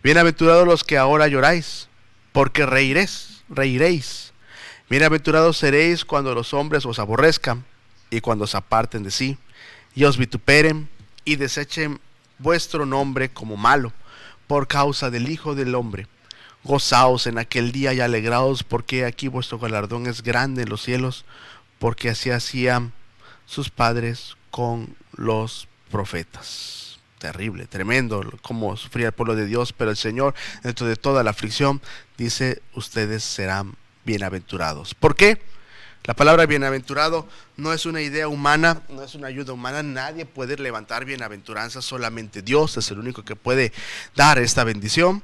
Bienaventurados los que ahora lloráis, porque reiréis. Bienaventurados seréis cuando los hombres os aborrezcan, y cuando os aparten de sí, y os vituperen, y desechen vuestro nombre como malo, por causa del Hijo del Hombre. Gozaos en aquel día y alegraos, porque aquí vuestro galardón es grande en los cielos, porque así hacían sus padres con los profetas. Terrible, tremendo cómo sufría el pueblo de Dios, pero el Señor, dentro de toda la aflicción, dice: ustedes serán bienaventurados. ¿Por qué? La palabra bienaventurado no es una idea humana, no es una ayuda humana. Nadie puede levantar bienaventuranza, solamente Dios es el único que puede dar esta bendición.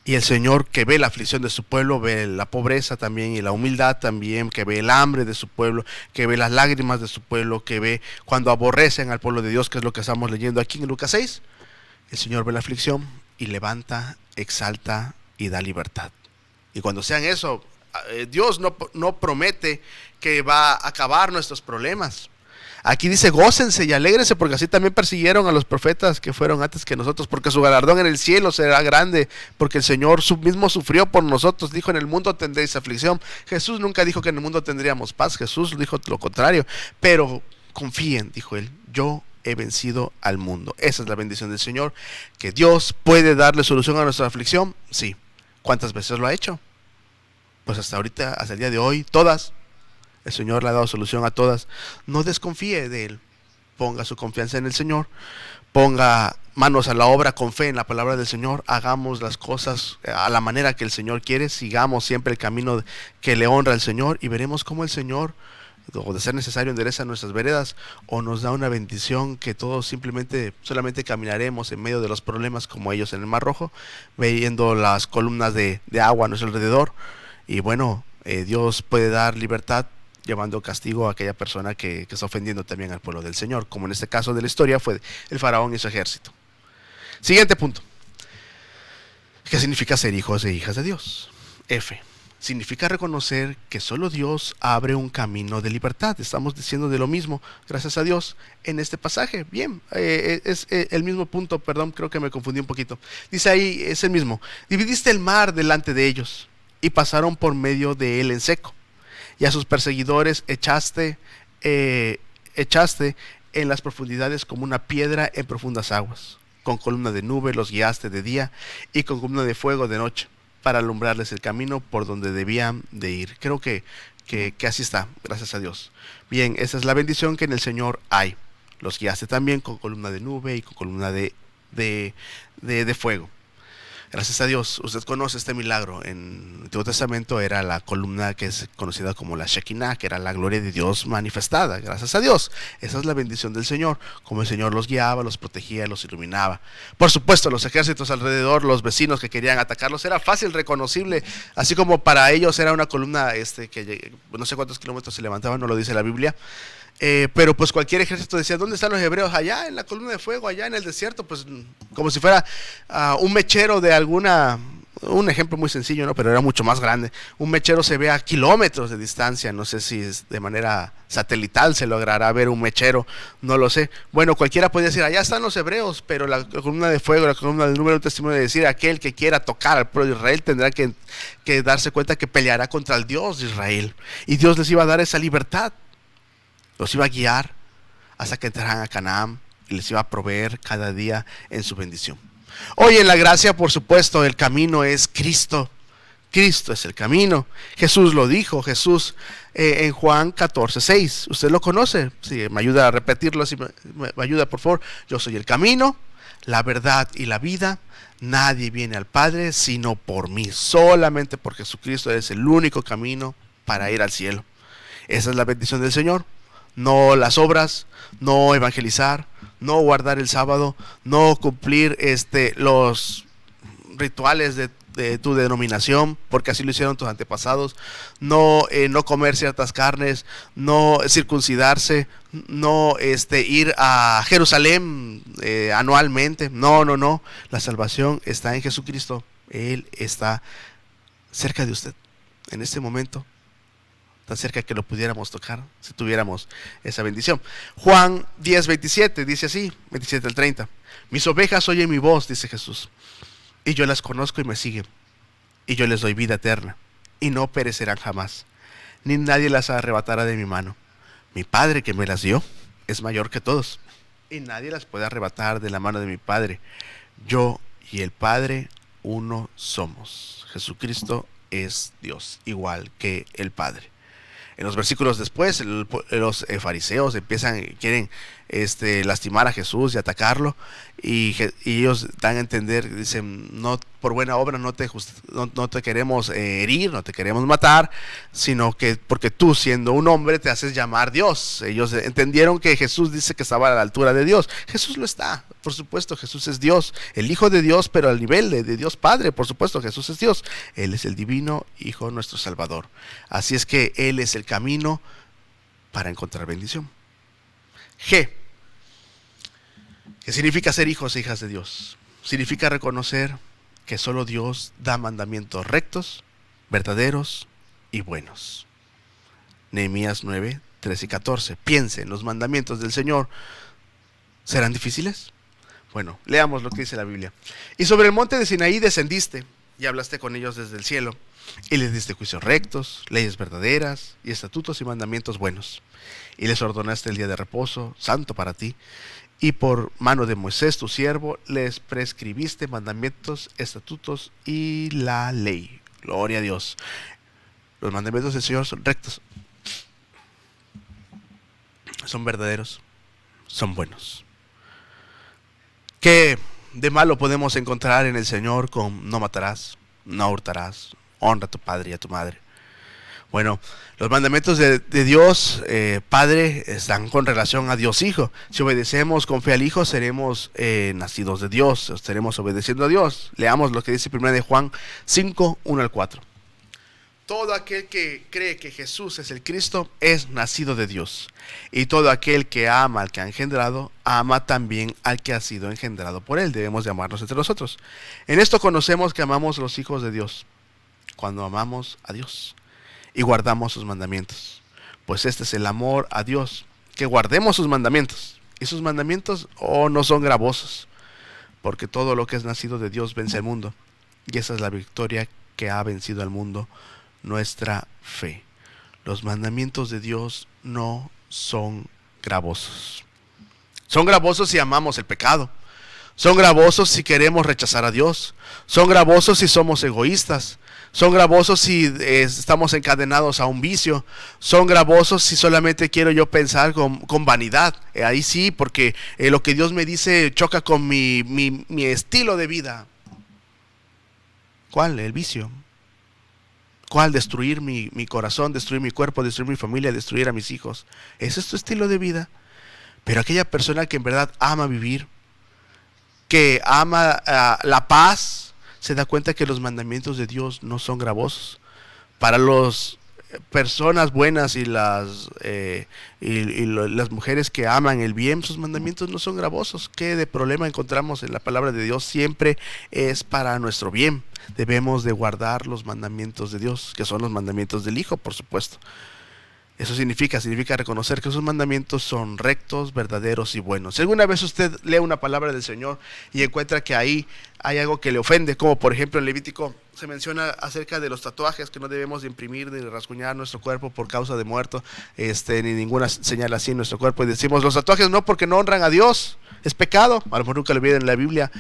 Y el Señor, que ve la aflicción de su pueblo, ve la pobreza también y la humildad también, que ve el hambre de su pueblo, que ve las lágrimas de su pueblo, que ve cuando aborrecen al pueblo de Dios, que es lo que estamos leyendo aquí en Lucas 6. El Señor ve la aflicción y levanta, exalta y da libertad. Y cuando sean eso, Dios no promete que va a acabar nuestros problemas. Aquí dice: gócense y alégrense, porque así también persiguieron a los profetas que fueron antes que nosotros, porque su galardón en el cielo será grande, porque el Señor mismo sufrió por nosotros. Dijo: en el mundo tendréis aflicción. Jesús nunca dijo que en el mundo tendríamos paz. Jesús dijo lo contrario. Pero confíen, dijo él, yo he vencido al mundo. Esa es la bendición del Señor. Que Dios puede darle solución a nuestra aflicción, sí. ¿Cuántas veces lo ha hecho? Pues hasta ahorita, hasta el día de hoy, todas. El Señor le ha dado solución a todas. No desconfíe de Él. Ponga su confianza en el Señor. Ponga manos a la obra con fe en la palabra del Señor. Hagamos las cosas a la manera que el Señor quiere. Sigamos siempre el camino que le honra al Señor, y veremos cómo el Señor, o de ser necesario, endereza nuestras veredas, o nos da una bendición que todos solamente caminaremos en medio de los problemas como ellos en el Mar Rojo, viendo las columnas de agua a nuestro alrededor. Y bueno, Dios puede dar libertad llevando castigo a aquella persona que está ofendiendo también al pueblo del Señor, como en este caso de la historia fue el faraón y su ejército. Siguiente punto. ¿Qué significa ser hijos e hijas de Dios? F. significa reconocer que solo Dios abre un camino de libertad. Estamos diciendo de lo mismo, gracias a Dios, en este pasaje. Bien, es el mismo punto, perdón, creo que me confundí un poquito. Dice ahí, es el mismo. Dividiste el mar delante de ellos y pasaron por medio de él en seco. Y a sus perseguidores echaste en las profundidades como una piedra en profundas aguas. Con columna de nube los guiaste de día y con columna de fuego de noche, para alumbrarles el camino por donde debían de ir. Creo que así está, gracias a Dios. Bien, esa es la bendición que en el Señor hay. Los guiaste también con columna de nube y con columna de fuego. Gracias a Dios, usted conoce este milagro. En el Antiguo Testamento era la columna que es conocida como la Shekinah, que era la gloria de Dios manifestada. Gracias a Dios, esa es la bendición del Señor. Como el Señor los guiaba, los protegía, los iluminaba. Por supuesto, los ejércitos alrededor, los vecinos que querían atacarlos, era fácil, reconocible. Así como para ellos era una columna que no sé cuántos kilómetros se levantaban, no lo dice la Biblia. Pero pues cualquier ejército decía, ¿dónde están los hebreos? Allá en la columna de fuego, allá en el desierto, pues como si fuera un mechero de un ejemplo muy sencillo, ¿no? Pero era mucho más grande. Un mechero se ve a kilómetros de distancia, no sé si es de manera satelital se logrará ver un mechero, no lo sé. Bueno, cualquiera puede decir, allá están los hebreos, pero la columna de fuego, la columna del número, un testimonio de decir, aquel que quiera tocar al pueblo de Israel tendrá que darse cuenta que peleará contra el Dios de Israel. Y Dios les iba a dar esa libertad. Los iba a guiar hasta que entraran a Canaán y les iba a proveer cada día en su bendición. Hoy en la gracia, por supuesto, el camino es Cristo. Cristo es el camino. Jesús lo dijo, Jesús en Juan 14:6. Usted lo conoce. Si me ayuda a repetirlo, si me ayuda, por favor. Yo soy el camino, la verdad y la vida. Nadie viene al Padre sino por mí. Solamente por Jesucristo es el único camino para ir al cielo. Esa es la bendición del Señor. No las obras, no evangelizar, no guardar el sábado, no cumplir los rituales de tu denominación, porque así lo hicieron tus antepasados, no comer ciertas carnes, no circuncidarse, no ir a Jerusalén anualmente. No, la salvación está en Jesucristo. Él está cerca de usted en este momento, tan cerca que lo pudiéramos tocar si tuviéramos esa bendición. Juan 10:27 dice así, 27 al 30. Mis ovejas oyen mi voz, dice Jesús, y yo las conozco y me siguen, y yo les doy vida eterna, y no perecerán jamás, ni nadie las arrebatará de mi mano. Mi Padre que me las dio es mayor que todos, y nadie las puede arrebatar de la mano de mi Padre. Yo y el Padre uno somos. Jesucristo es Dios, igual que el Padre. En los versículos después, los fariseos quieren lastimar a Jesús y atacarlo, y ellos dan a entender, dicen, no, por buena obra no te queremos herir, no te queremos matar, sino que porque tú, siendo un hombre, te haces llamar Dios. Ellos entendieron que Jesús dice que estaba a la altura de Dios. Jesús lo está, por supuesto. Jesús es Dios, el Hijo de Dios, pero al nivel de Dios Padre. Por supuesto, Jesús es Dios. Él es el divino Hijo, nuestro Salvador. Así es que Él es el camino para encontrar bendición. G. ¿Qué significa ser hijos e hijas de Dios? Significa reconocer que solo Dios da mandamientos rectos, verdaderos y buenos. Nehemías 9:13 y 14. Piensen, ¿los mandamientos del Señor serán difíciles? Bueno, leamos lo que dice la Biblia. Y sobre el monte de Sinaí descendiste y hablaste con ellos desde el cielo, y les diste juicios rectos, leyes verdaderas y estatutos y mandamientos buenos. Y les ordenaste el día de reposo, santo para ti, y por mano de Moisés tu siervo les prescribiste mandamientos, estatutos y la ley. Gloria a Dios. Los mandamientos del Señor son rectos, son verdaderos, son buenos. ¿Qué de malo podemos encontrar en el Señor con no matarás, no hurtarás, honra a tu padre y a tu madre? Bueno, los mandamientos de Dios Padre están con relación a Dios Hijo. Si obedecemos con fe al Hijo, seremos nacidos de Dios, estaremos obedeciendo a Dios. Leamos lo que dice 1 de Juan 5:1 al 4. Todo aquel que cree que Jesús es el Cristo es nacido de Dios. Y todo aquel que ama al que ha engendrado, ama también al que ha sido engendrado por él. Debemos de amarnos entre nosotros. En esto conocemos que amamos a los hijos de Dios, cuando amamos a Dios y guardamos sus mandamientos. Pues este es el amor a Dios, que guardemos sus mandamientos. Y sus mandamientos no son gravosos, porque todo lo que es nacido de Dios vence al mundo. Y esa es la victoria que ha vencido al mundo, nuestra fe. Los mandamientos de Dios no son gravosos. Son gravosos si amamos el pecado. Son gravosos si queremos rechazar a Dios. Son gravosos si somos egoístas. Son gravosos si estamos encadenados a un vicio. Son gravosos si solamente quiero yo pensar con vanidad. Ahí sí, porque lo que Dios me dice choca con mi estilo de vida. ¿Cuál? El vicio. ¿Cuál? Destruir mi corazón, destruir mi cuerpo, destruir mi familia, destruir a mis hijos. ¿Ese es tu estilo de vida? Pero aquella persona que en verdad ama vivir, que ama la paz, se da cuenta que los mandamientos de Dios no son gravosos. Para las personas buenas y las mujeres que aman el bien, sus mandamientos no son gravosos. ¿Qué de problema encontramos en la palabra de Dios? Siempre es para nuestro bien. Debemos de guardar los mandamientos de Dios, que son los mandamientos del Hijo, por supuesto. Eso significa reconocer que sus mandamientos son rectos, verdaderos y buenos. Si alguna vez usted lee una palabra del Señor y encuentra que ahí hay algo que le ofende, como por ejemplo en Levítico se menciona acerca de los tatuajes, que no debemos de imprimir ni rasguñar nuestro cuerpo por causa de muerto, ni ninguna señal así en nuestro cuerpo, y decimos los tatuajes no, porque no honran a Dios, es pecado. A lo mejor nunca lo vieron en la Biblia,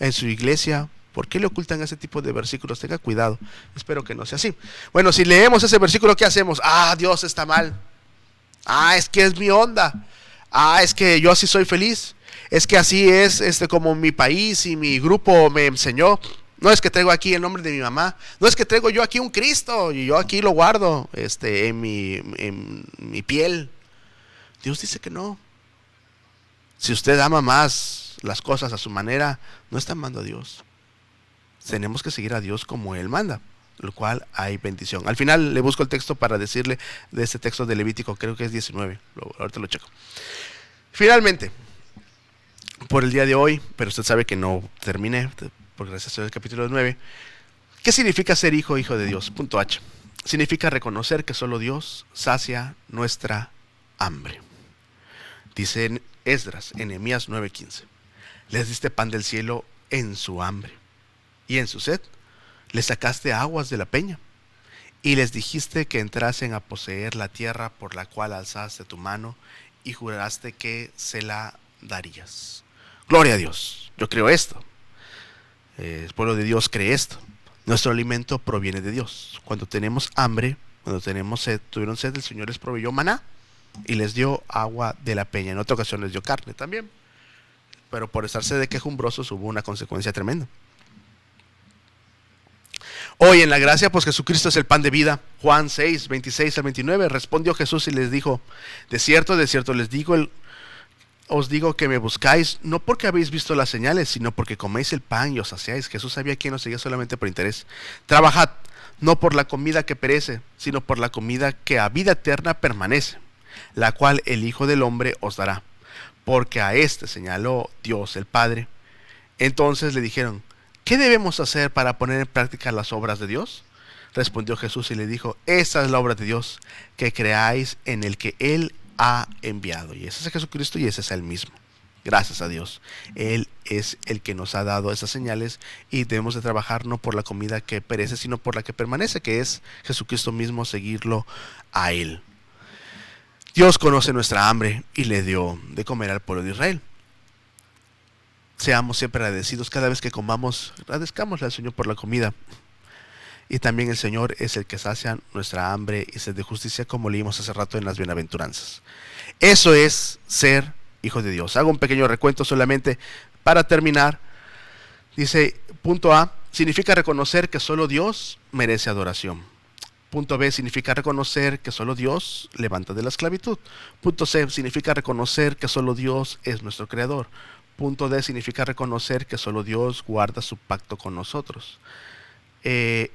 en su iglesia. ¿Por qué le ocultan ese tipo de versículos? Tenga cuidado. Espero que no sea así. Bueno, si leemos ese versículo, ¿qué hacemos? Dios está mal. Es que es mi onda. Es que yo así soy feliz. Es que así es como mi país y mi grupo me enseñó. No es que traigo aquí el nombre de mi mamá. No es que traigo yo aquí un Cristo y yo aquí lo guardo en mi piel. Dios dice que no. Si usted ama más las cosas a su manera, no está amando a Dios. Tenemos que seguir a Dios como Él manda, lo cual hay bendición. Al final le busco el texto para decirle de este texto de Levítico, creo que es 19, ahorita lo checo. Finalmente, por el día de hoy, pero usted sabe que no terminé, porque gracias a Dios el capítulo 9, ¿qué significa ser hijo de Dios? Punto H. Significa reconocer que solo Dios sacia nuestra hambre. Dice en Esdras, en Nehemías 9:15, les diste pan del cielo en su hambre. Y en su sed les sacaste aguas de la peña, y les dijiste que entrasen a poseer la tierra por la cual alzaste tu mano y juraste que se la darías. Gloria a Dios, yo creo esto. El pueblo de Dios cree esto. Nuestro alimento proviene de Dios. Cuando tenemos hambre, cuando tenemos sed, tuvieron sed, el Señor les proveyó maná y les dio agua de la peña. En otra ocasión les dio carne también, pero por estarse de quejumbrosos hubo una consecuencia tremenda. Hoy en la gracia, pues Jesucristo es el pan de vida. Juan 6, 26 al 29, respondió Jesús y les dijo, de cierto les digo, os digo que me buscáis, no porque habéis visto las señales, sino porque coméis el pan y os saciáis. Jesús sabía quién os seguía solamente por interés. Trabajad, no por la comida que perece, sino por la comida que a vida eterna permanece, la cual el Hijo del Hombre os dará, porque a este señaló Dios el Padre. Entonces le dijeron, ¿qué debemos hacer para poner en práctica las obras de Dios? Respondió Jesús y le dijo, esta es la obra de Dios, que creáis en el que Él ha enviado. Y ese es Jesucristo y ese es Él mismo. Gracias a Dios. Él es el que nos ha dado esas señales y debemos de trabajar no por la comida que perece, sino por la que permanece, que es Jesucristo mismo, seguirlo a Él. Dios conoce nuestra hambre y le dio de comer al pueblo de Israel. Seamos siempre agradecidos cada vez que comamos, agradezcámosle al Señor por la comida. Y también el Señor es el que sacia nuestra hambre y sed de justicia, como leímos hace rato en las bienaventuranzas. Eso es ser hijo de Dios. Hago un pequeño recuento solamente para terminar. Dice, punto A, significa reconocer que solo Dios merece adoración. Punto B, significa reconocer que solo Dios levanta de la esclavitud. Punto C, significa reconocer que solo Dios es nuestro creador. Punto D, significa reconocer que solo Dios guarda su pacto con nosotros. E,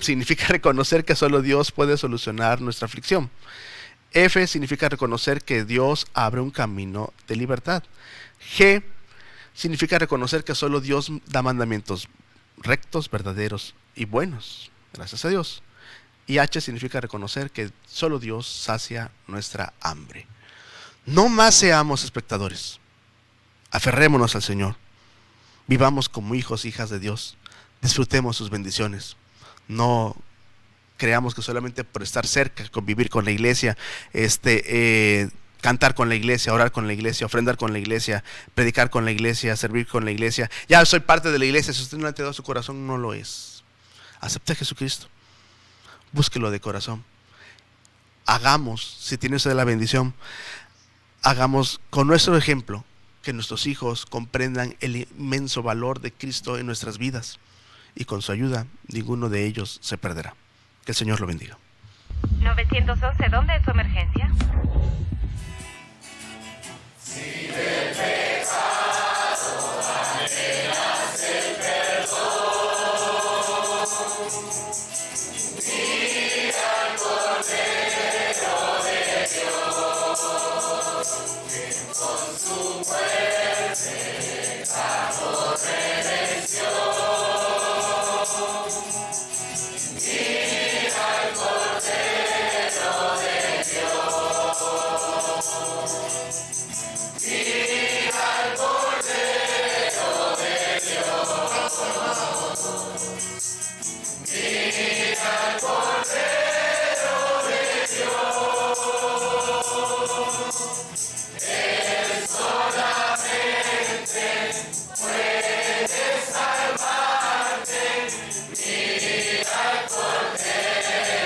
significa reconocer que solo Dios puede solucionar nuestra aflicción. F, significa reconocer que Dios abre un camino de libertad. G, significa reconocer que solo Dios da mandamientos rectos, verdaderos y buenos. Gracias a Dios. Y H significa reconocer que solo Dios sacia nuestra hambre. No más seamos espectadores. Aferrémonos al Señor. Vivamos como hijos, hijas de Dios. Disfrutemos sus bendiciones. No creamos que solamente por estar cerca, convivir con la iglesia, cantar con la iglesia, orar con la iglesia, ofrendar con la iglesia, predicar con la iglesia, servir con la iglesia. Ya soy parte de la iglesia. Si usted no le ha entregado su corazón, no lo es. Acepte a Jesucristo. Búsquelo de corazón. Hagamos, si tiene usted la bendición, hagamos con nuestro ejemplo que nuestros hijos comprendan el inmenso valor de Cristo en nuestras vidas. Y con su ayuda, ninguno de ellos se perderá. Que el Señor lo bendiga. 911, ¿dónde es su emergencia? Si del pecado anhelas el perdón, mira al Cordero de Dios, que con su muerte trajo redención. Mira al Cordero de Dios. Mira al Cordero de Dios. Mira al Cordero de Dios. Él solamente puede salvarte. Mira al Cordero de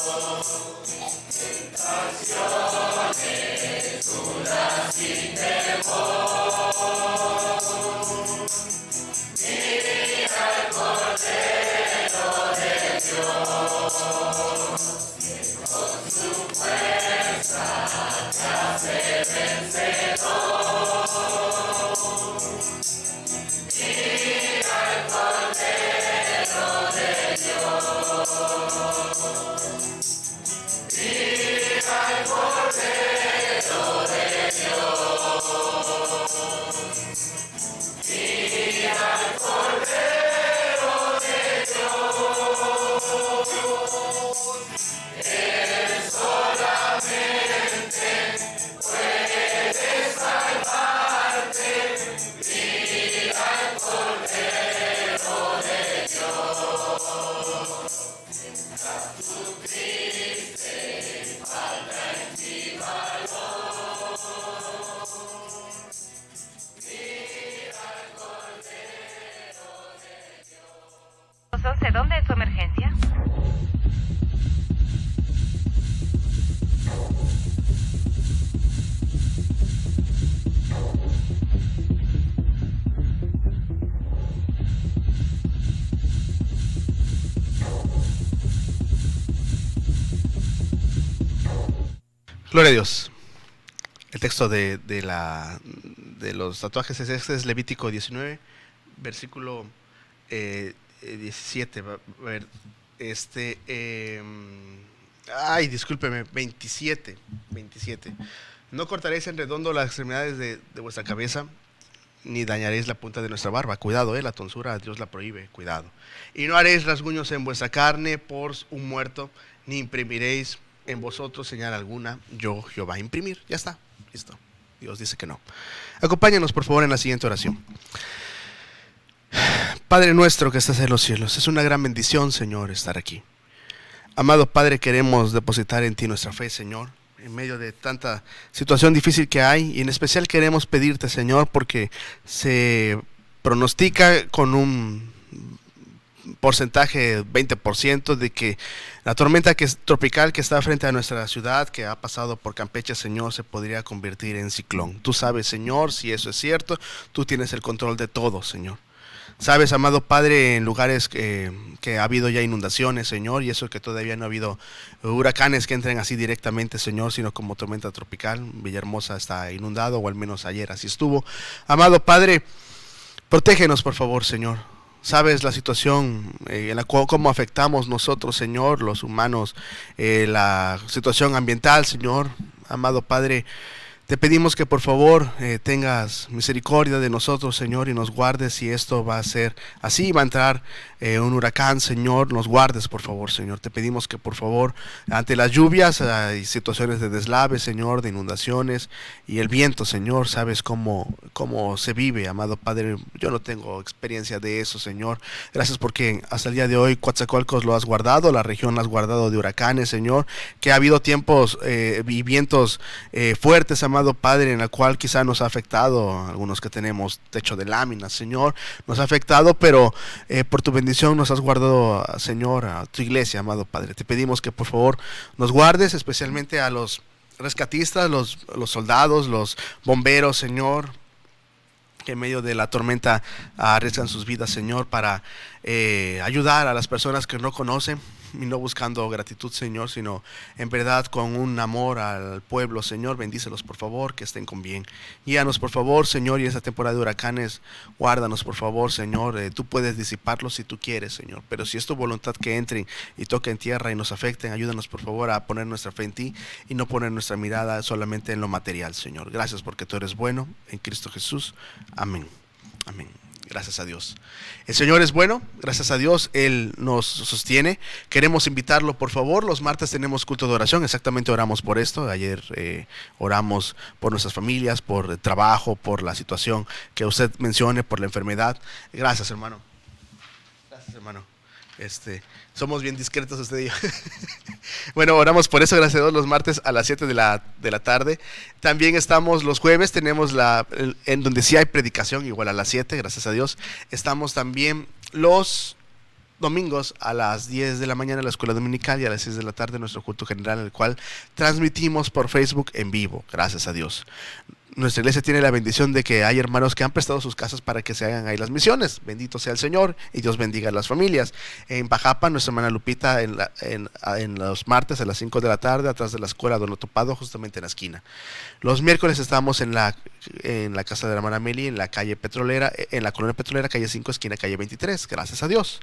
Dios. Tentaciones duras sin temor. Mira al Cordero de Dios, que con su fuerza te hace vencedor. Mira al Cordero de Dios. Mira al Cordero de Dios. Mira al Cordero de Dios. Él solamente puede salvarte. Mira al Cordero de Dios. A tu triste falta en ti valor. Mira al Cordero de Dios. 911, ¿dónde es su emergencia? Gloria a Dios. El texto de los tatuajes es Levítico 19, versículo 17. A ver, discúlpeme, 27. No cortaréis en redondo las extremidades de vuestra cabeza, ni dañaréis la punta de nuestra barba. Cuidado, la tonsura Dios la prohíbe, cuidado. Y no haréis rasguños en vuestra carne por un muerto, ni imprimiréis en vosotros señal alguna, yo Jehová. Imprimir, ya está, listo. Dios dice que no. Acompáñanos por favor en la siguiente oración. Padre nuestro que estás en los cielos, es una gran bendición, Señor, estar aquí. Amado Padre, queremos depositar en ti nuestra fe, Señor, en medio de tanta situación difícil que hay, y en especial queremos pedirte, Señor, porque se pronostica con un porcentaje 20% de que la tormenta tropical que está frente a nuestra ciudad, que ha pasado por Campeche, Señor, se podría convertir en ciclón. Tú sabes, Señor, si eso es cierto. Tú tienes el control de todo, Señor. Sabes, amado Padre, en lugares que ha habido ya inundaciones, Señor, y eso que todavía no ha habido huracanes que entren así directamente, Señor, sino como tormenta tropical. Villahermosa está inundado, o al menos ayer así estuvo. Amado Padre, protégenos, por favor, Señor. Sabes la situación en la cual cómo afectamos nosotros, Señor, los humanos, la situación ambiental, Señor. Amado Padre, Te pedimos que por favor tengas misericordia de nosotros, Señor, y nos guardes si esto va a ser así, va a entrar un huracán, Señor, nos guardes por favor, Señor. Te pedimos que por favor ante las lluvias hay situaciones de deslave, Señor, de inundaciones y el viento, Señor, sabes cómo se vive, amado Padre. Yo no tengo experiencia de eso, Señor. Gracias porque hasta el día de hoy Coatzacoalcos lo has guardado, la región la has guardado de huracanes, Señor, que ha habido tiempos y vientos fuertes, amado Padre, en la cual quizá nos ha afectado, algunos que tenemos techo de láminas, Señor, nos ha afectado, pero por tu bendición nos has guardado, Señor, a tu iglesia, amado Padre. Te pedimos que por favor nos guardes, especialmente a los rescatistas, los soldados, los bomberos, Señor, que en medio de la tormenta arriesgan sus vidas, Señor, para ayudar a las personas que no conocen, y no buscando gratitud, Señor, sino en verdad con un amor al pueblo, Señor. Bendícelos por favor, que estén con bien. Guíanos por favor, Señor, y en esta temporada de huracanes, guárdanos por favor, Señor. Tú puedes disiparlos si tú quieres, Señor, pero si es tu voluntad que entren y toquen tierra y nos afecten, ayúdanos por favor a poner nuestra fe en ti y no poner nuestra mirada solamente en lo material, Señor. Gracias porque tú eres bueno, en Cristo Jesús. Amén. Amén. Gracias a Dios. El Señor es bueno, gracias a Dios, Él nos sostiene. Queremos invitarlo, por favor. Los martes tenemos culto de oración, exactamente oramos por esto. Ayer oramos por nuestras familias, por el trabajo, por la situación que usted mencione, por la enfermedad. Gracias, hermano. Gracias, hermano. Somos bien discretos usted y yo. Bueno, oramos por eso, gracias a Dios, los martes a las 7 de la tarde. También estamos los jueves, tenemos en donde sí hay predicación, igual a las 7, gracias a Dios. Estamos también los domingos a las 10 de la mañana en la escuela dominical y a las 6 de la tarde nuestro culto general, en el cual transmitimos por Facebook en vivo, gracias a Dios. Nuestra iglesia tiene la bendición de que hay hermanos que han prestado sus casas para que se hagan ahí las misiones. Bendito sea el Señor y Dios bendiga a las familias. En Pajapa, nuestra hermana Lupita en los martes a las 5 de la tarde, atrás de la escuela Don Topado, justamente en la esquina. Los miércoles estamos en la casa de la hermana Meli, en la calle Petrolera, en la colonia Petrolera, calle 5, esquina calle 23, gracias a Dios.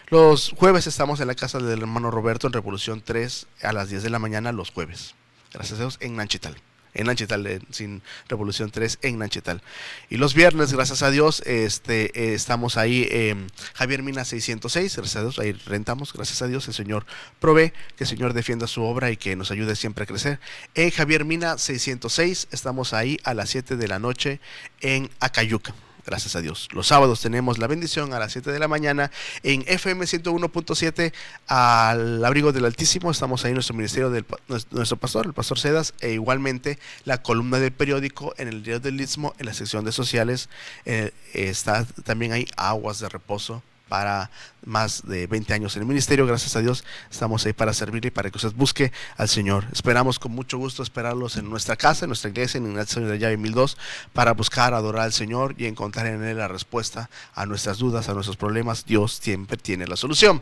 Los jueves estamos en la casa del hermano Roberto en Revolución 3 a las 10 de la mañana los jueves. Gracias a Dios, en Nanchital. En Nanchital, sin Revolución 3 en Nanchital. Y los viernes, gracias a Dios, estamos ahí en Javier Mina 606, gracias a Dios, ahí rentamos, gracias a Dios, el Señor provee, que el Señor defienda su obra y que nos ayude siempre a crecer. En Javier Mina 606, estamos ahí a las 7 de la noche en Acayuca. Gracias a Dios. Los sábados tenemos la bendición a las 7 de la mañana en FM 101.7 al abrigo del Altísimo. Estamos ahí en nuestro ministerio nuestro pastor, el pastor Cedas, e igualmente la columna del periódico en el diario del Istmo, en la sección de sociales. Está también ahí Aguas de Reposo para más de 20 años en el ministerio, gracias a Dios, estamos ahí para servirle y para que usted busque al Señor. Esperamos con mucho gusto esperarlos en nuestra casa, en nuestra iglesia, en el Señor de la Llave 1002, para buscar, adorar al Señor y encontrar en Él la respuesta a nuestras dudas, a nuestros problemas. Dios siempre tiene la solución.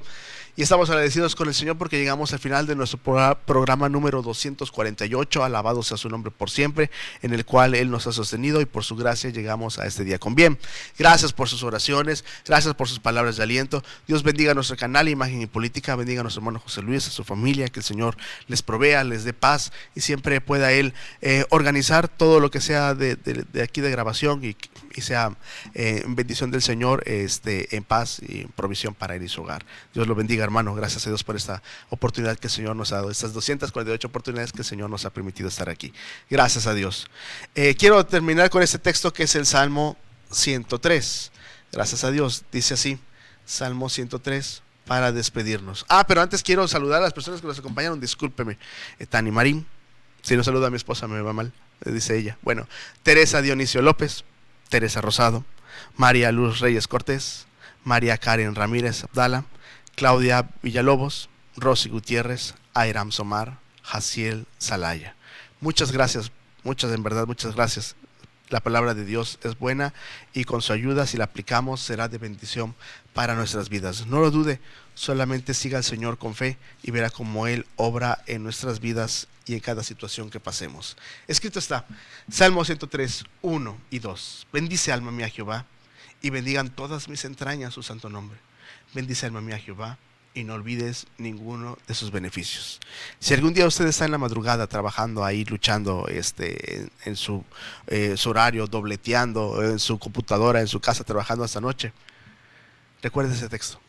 Y estamos agradecidos con el Señor porque llegamos al final de nuestro programa número 248, alabado sea su nombre por siempre, en el cual Él nos ha sostenido y por su gracia llegamos a este día con bien. Gracias por sus oraciones, gracias por sus palabras de aliento. Dios bendiga nuestro canal Imagen y Política, bendiga a nuestro hermano José Luis, a su familia, que el Señor les provea, les dé paz y siempre pueda Él organizar todo lo que sea de aquí de grabación y sea en bendición del Señor, en paz y provisión para él y su hogar. Dios lo bendiga, hermano. Gracias a Dios por esta oportunidad que el Señor nos ha dado, estas 248 oportunidades que el Señor nos ha permitido estar aquí. Gracias a Dios. Quiero terminar con este texto que es el Salmo 103. Gracias a Dios. Dice así, Salmo 103, para despedirnos. Pero antes quiero saludar a las personas que nos acompañaron. Discúlpeme, Tani Marín. Si no saluda a mi esposa me va mal, dice ella. Bueno, Teresa Dionisio López, Teresa Rosado, María Luz Reyes Cortés, María Karen Ramírez Abdala, Claudia Villalobos, Rosy Gutiérrez, Airam Somar, Jaciel Salaya. Muchas gracias, en verdad, muchas gracias. La palabra de Dios es buena y con su ayuda, si la aplicamos, será de bendición para nuestras vidas. No lo dude, solamente siga al Señor con fe y verá cómo Él obra en nuestras vidas y en cada situación que pasemos. Escrito está, Salmo 103, 1 y 2. Bendice alma mía a Jehová y bendigan todas mis entrañas su santo nombre. Bendice alma mía a Jehová y no olvides ninguno de sus beneficios. Si algún día usted está en la madrugada trabajando ahí, luchando en su horario, dobleteando en su computadora, en su casa, trabajando hasta noche, recuerde ese texto.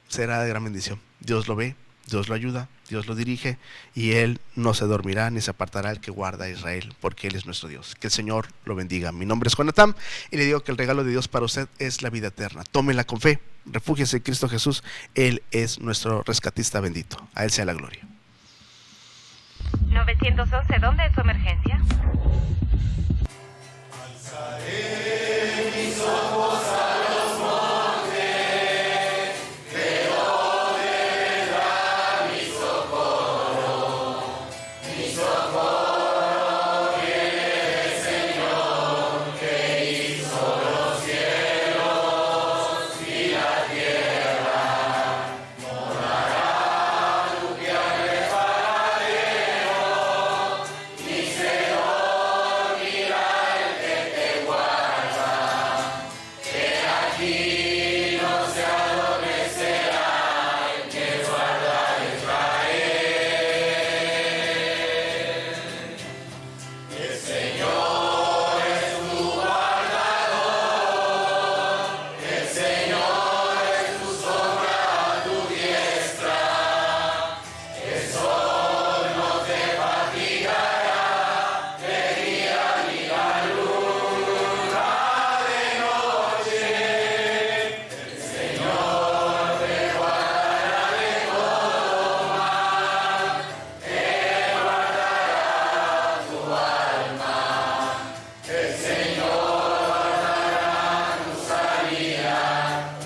Será de gran bendición. Dios lo ve, Dios lo ayuda, Dios lo dirige, y Él no se dormirá ni se apartará el que guarda a Israel, porque Él es nuestro Dios. Que el Señor lo bendiga. Mi nombre es Jonathan y le digo que el regalo de Dios para usted es la vida eterna. Tómela con fe, refúgiese en Cristo Jesús. Él es nuestro rescatista bendito. A Él sea la gloria. 911, ¿dónde es su emergencia? Alzaré mis ojos a los montes, ¿de dónde vendrá mi socorro? Mi socorro viene del Señor, que hizo los cielos y la tierra. Morará tu pie al resbaladero, ni se dormirá el que te guarda, que aquí no se adormecerá el que guarda a Israel. El Señor es tu guardador, el Señor es tu sombra a tu diestra. El sol no te fatigará de día ni la luna de noche. El Señor te guardará de todo mal, te guardará tu alma. El Señor guardará tu salida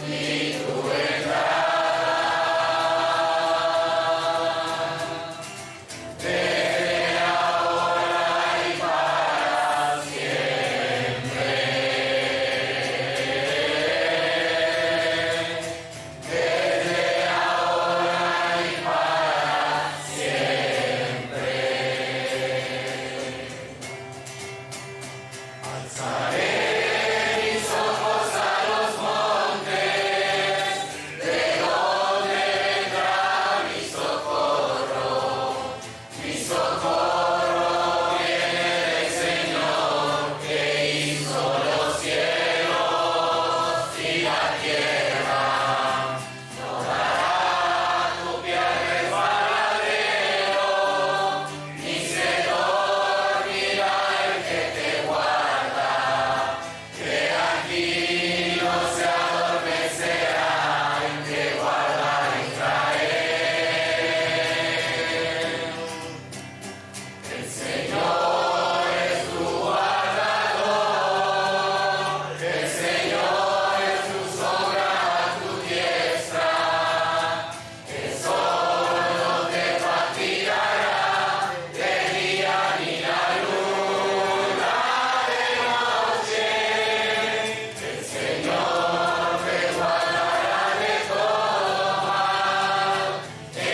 y tu entrada. Desde ahora y para siempre. Desde ahora y para siempre. Alzaré mis ojos a los montes, ¿de dónde vendrá mi socorro? Mi socorro viene del Señor, que hizo los cielos y la tierra. No dará tu pie al resbaladero, ni se dormirá el que te guarda, que aquí no se adormecerá el que guarda a Israel. El Señor es tu guardador, el Señor es tu sombra a tu diestra. El sol no te fatigará de día ni la luna de noche. El Señor te guardará de todo mal, te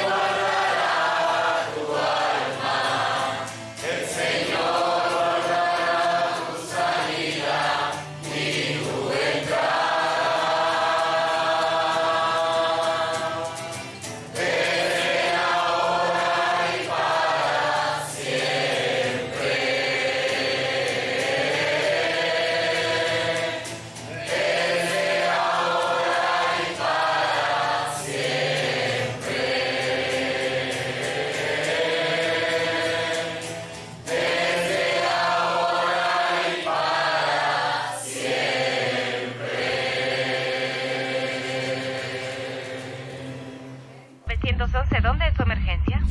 guardará tu alma. El Señor guardará tu salida y tu entrada. Desde ahora y para siempre. Desde ahora y para siempre. Desde ahora y para siempre. 911, ¿dónde es su emergencia?